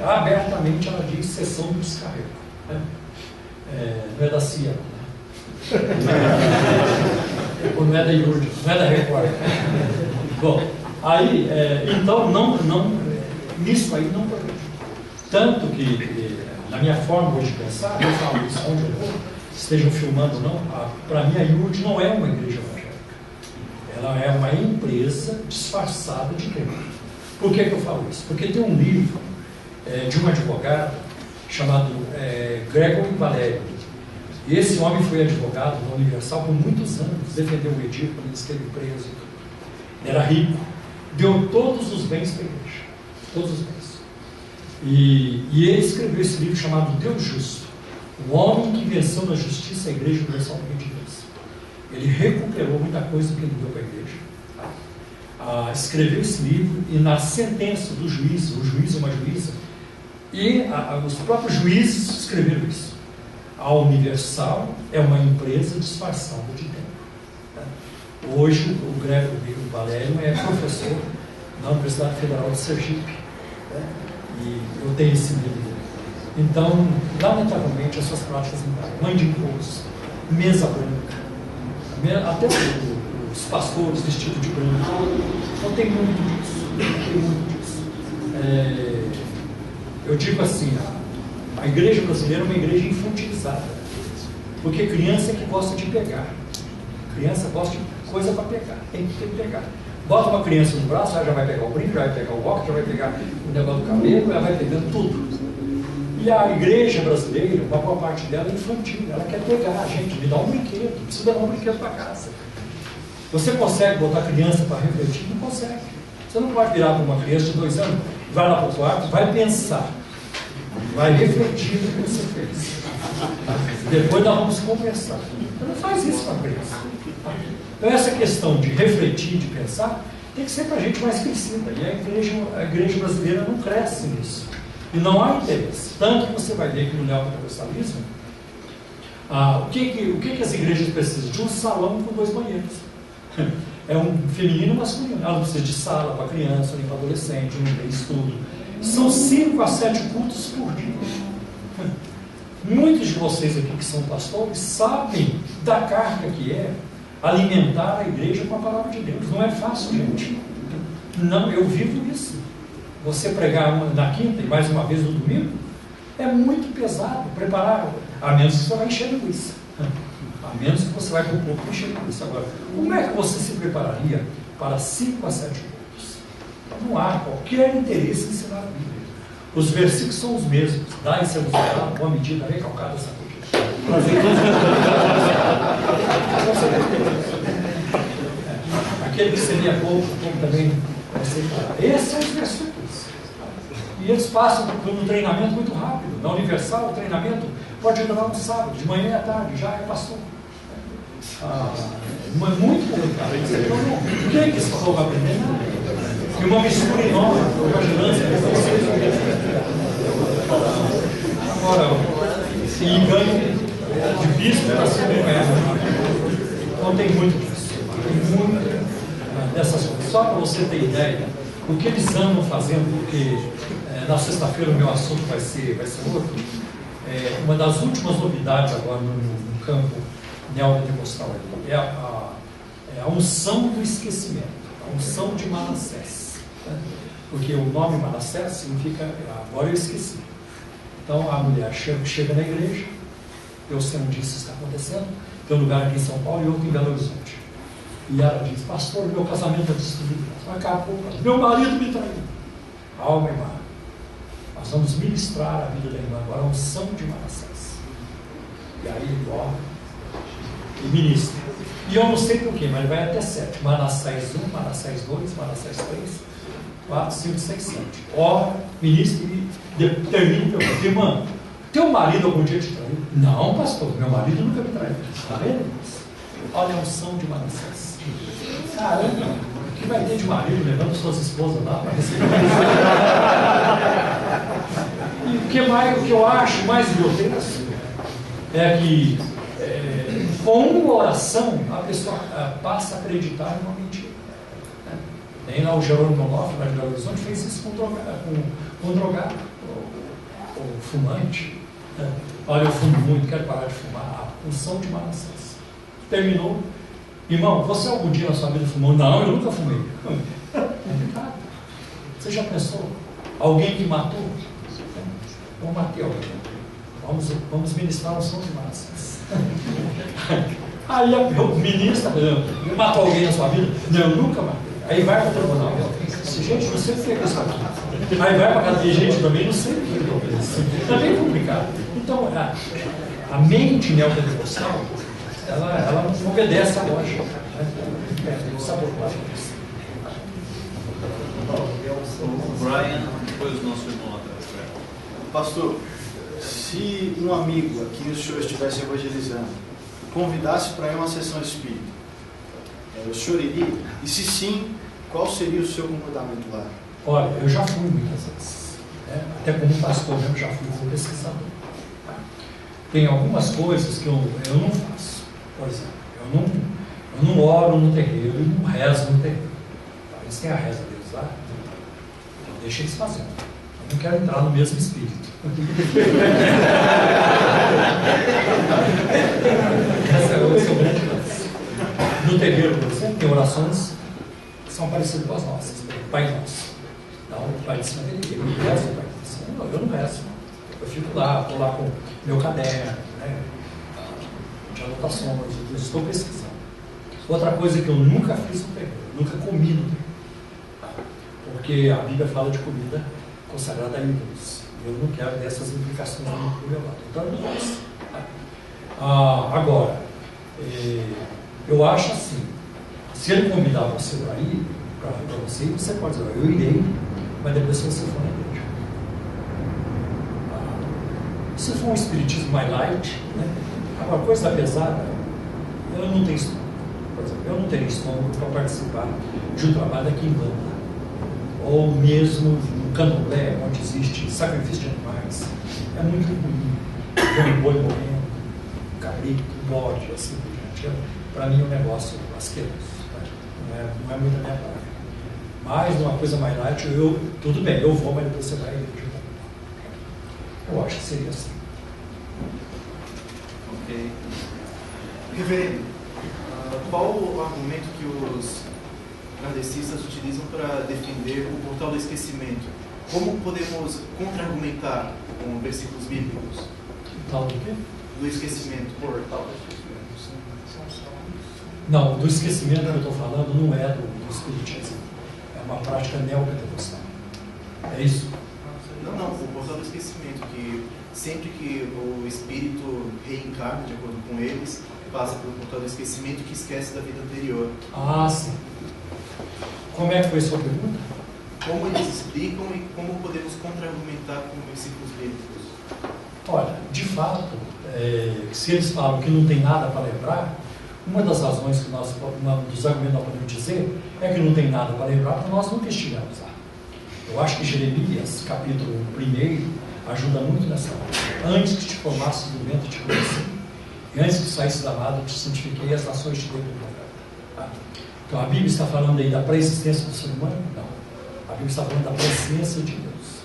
Abertamente ela diz sessão de descarrego. Né? Não é da CIA, né? Ou não é da IUD, não é da Record. Bom, aí, então, nisso aí não progrediu. Tanto que, na minha forma hoje de pensar, eu falo isso onde eu vou, estejam filmando ou não, para mim a IUD não é uma igreja evangélica. Ela é uma empresa disfarçada de igreja. Por que eu falo isso? Porque tem um livro de um advogado chamado Gregory Valério. E esse homem foi advogado da Universal por muitos anos, defendeu o Edir quando ele esteve preso. Era rico, deu todos os bens para a igreja, todos os bens. E ele escreveu esse livro chamado Deus Justo, o homem que venceu na justiça a Igreja Universal do Reino de Deus. Ele recuperou muita coisa que ele deu para a igreja. Escreveu esse livro e na sentença do juiz, o juiz e uma juíza, e os próprios juízes escreveram isso. A Universal é uma empresa disfarçada de tempo. Hoje, o Gregory Valério é professor na Universidade Federal de Sergipe. E eu tenho esse livro. Então, lamentavelmente, essas práticas mudaram. Mãe de imposto, mesa branca, até os pastores vestidos de branco. Então, tem muito disso. Tem muito disso. Eu digo assim, a igreja brasileira é uma igreja infantilizada. Porque criança é que gosta de pegar. Criança gosta de coisa para pegar. Tem que pegar. Bota uma criança no braço, ela já vai pegar o brinco, já vai pegar o óculos, já vai pegar o negócio do cabelo, ela vai pegando tudo. E a igreja brasileira, uma boa parte dela é infantil, ela quer pegar, gente, me dá um brinquedo, precisa dar um brinquedo para casa. Você consegue botar criança para refletir? Não consegue. Você não pode virar para uma criança de 2 anos, vai lá para o quarto, vai pensar, vai refletir no que você fez. Depois nós vamos conversar. Você não faz isso com a criança. Então essa questão de refletir, de pensar, tem que ser para a gente mais crescida. E a igreja brasileira não cresce nisso. E não há interesse. Tanto que você vai ver que no neopentecostalismo, o que as igrejas precisam? De um salão com 2 banheiros. É um feminino e um masculino. Ela não precisa de sala para criança, nem para adolescente, não tem estudo. São 5 a 7 cultos por dia. Muitos de vocês aqui que são pastores sabem da carga que é alimentar a igreja com a palavra de Deus. Não é fácil, gente. Não, eu vivo isso. Você pregar na quinta e mais uma vez no domingo é muito pesado. Preparar, a menos que você vai encher linguiça. A menos que você vai com o corpo encher linguiça. Agora, como é que você se prepararia para 5 a 7 cultos? Não há qualquer interesse em ensinar a Bíblia. Os versículos são os mesmos. Dá e sermos dados, uma medida recalcada, aquele que seria pouco, como também vai ser claro. Esses são os versículos. E eles passam por um treinamento muito rápido. Na Universal, o treinamento pode durar um sábado, de manhã e à tarde, já é pastor. É muito complicado. O que é que esse pastor vai aprender? E uma mistura enorme, agora, se engano de bispo para ser então tem muito disso. Tem muito dessas coisas. Só para você ter ideia, o que eles andam fazendo, porque na sexta-feira o meu assunto vai ser outro. Uma das últimas novidades agora no campo neopentecostal é a unção do esquecimento, a unção de Manassés. Porque o nome Manassés significa agora eu esqueci. Então a mulher chega na igreja, eu sei onde isso está acontecendo, tem um lugar aqui em São Paulo e outro em Belo Horizonte. E ela diz, pastor, meu casamento está destruído. Acabou, meu marido me traiu. Calma, irmã. Nós vamos ministrar a vida da irmã agora, a unção de Manassés. E aí ele ora e ministra. E eu não sei porquê, mas ele vai até 7. Manassés 1, Manassés 2, Manassés 3, 4, 5, 6, 7. Ora, ministra e termina e pergunta, irmã, Teu marido algum dia te traiu? Não, pastor, meu marido nunca me traiu. Está vendo? Olha a unção de Manassés. Caramba, o que vai ter de marido levando suas esposas lá para receber? E o que eu acho mais grotesco é que com uma oração a pessoa passa a acreditar em uma mentira. Nem lá o Jerônimo Onofre, lá de Belo Horizonte, fez isso com um drogado, o fumante. Olha, eu fumo muito, quero parar de fumar. A unção de Manassés. Terminou. Irmão, você algum dia na sua vida fumou? Não, eu nunca fumei. Complicado. Você já pensou? Alguém que matou? Eu matei alguém. Vamos ministrar a unção de Manassés. Aí o ministro matou alguém na sua vida? Não, eu nunca matei. Aí vai para o tribunal. Gente, não sei o que é isso aqui. Aí vai para a cadeia, gente, também não sei o que é isso. É bem complicado. Então, a mente neopentecostal, ela não obedece à lógica. O Brian, depois o nosso irmão atrás. Pastor, se um amigo aqui o senhor estivesse evangelizando, convidasse para ir a uma sessão espírita, o senhor iria? E se sim, qual seria o seu comportamento lá? Olha, eu já fui muitas vezes. Até como pastor mesmo já fui pesquisador. Tem algumas coisas que eu não faço. Por exemplo, eu não oro no terreiro e não rezo no terreiro. Eles têm a reza deles lá. Então deixa eles fazendo. Eu não quero entrar no mesmo espírito. Essa é o seu grande lance. No terreiro, por exemplo, tem orações que são parecidas com as nossas. Pai Nosso. Então, o Pai de cima dele, ele reza o Pai de cima. Eu não rezo. Eu fico lá, estou lá com meu caderno, de anotações, eu estou pesquisando. Outra coisa que eu nunca fiz no terreiro, nunca comi no terreiro. Porque a Bíblia fala de comida consagrada a ídolos. E eu não quero dessas implicações no meu lado. Então eu não faço. Agora, eu acho assim, se ele convidar você para ir, para você, você pode dizer, eu irei, mas depois se você for na igreja. Se for um espiritismo mais light, agora, coisa pesada, eu não tenho estômago. Por exemplo, eu não teria estômago para participar de um trabalho aqui em Banda. Ou mesmo no candomblé, onde existe sacrifício de animais. É muito ruim. Um boi morrendo, um cabrito, um bode, assim por diante. Para mim é um negócio asqueroso. Não é muito a minha praia. Mas numa coisa mais light, tudo bem, eu vou, mas depois você vai ir. Eu acho que seria assim. Ok. Reverendo, qual o argumento que os kardecistas utilizam para defender o portal do esquecimento? Como podemos contra-argumentar com versículos bíblicos? Tal do quê? Do esquecimento, portal do esquecimento. Não, do esquecimento que eu estou falando não é do espiritismo. É uma prática neopentecostal. É isso? Não, o portal do esquecimento, que sempre que o espírito reencarna, de acordo com eles, passa pelo portal do esquecimento que esquece da vida anterior. Ah, sim. Como é que foi a sua pergunta? Como eles explicam e como podemos contra-argumentar com versículos bíblicos? Olha, de fato, se eles falam que não tem nada para lembrar, uma das razões que dos argumentos que nós podemos dizer é que não tem nada para lembrar, porque nós nunca estivemos lá. Eu acho que Jeremias, capítulo 1, ajuda muito nessa hora. Antes que te formasse do ventre, te conheci. E antes que saísse da lado, te santifiquei, as nações te dei como profeta. Então a Bíblia está falando aí da pré-existência do ser humano? Não. A Bíblia está falando da presciência de Deus.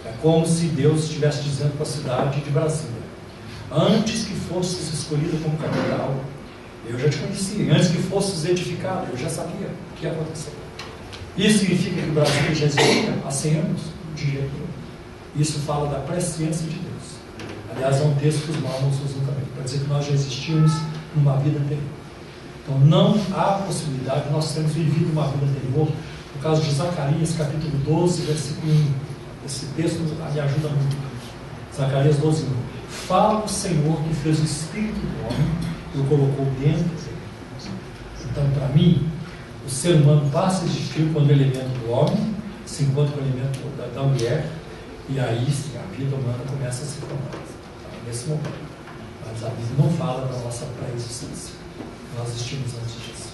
É como se Deus estivesse dizendo para a cidade de Brasília: antes que fosses escolhida como capital, eu já te conhecia. Antes que fosses edificado, eu já sabia o que ia acontecer. Isso significa que o Brasil já existia há 100 anos? De jeito nenhum. Isso fala da presciência de Deus. Aliás, é um texto que os mormons usam também, para dizer que nós já existíamos numa vida anterior. Então, não há possibilidade de nós termos vivido uma vida anterior. No caso de Zacarias, capítulo 12, versículo 1. Esse texto me ajuda muito. Zacarias 12, 1. Fala o Senhor que fez o espírito do homem e o colocou dentro dele. Então, para mim, o ser humano passa a existir quando o elemento do homem se encontra com o elemento da mulher, E aí sim, a vida humana começa a se formar, nesse momento. Mas a Bíblia não fala da nossa pré-existência. Nós existimos antes disso.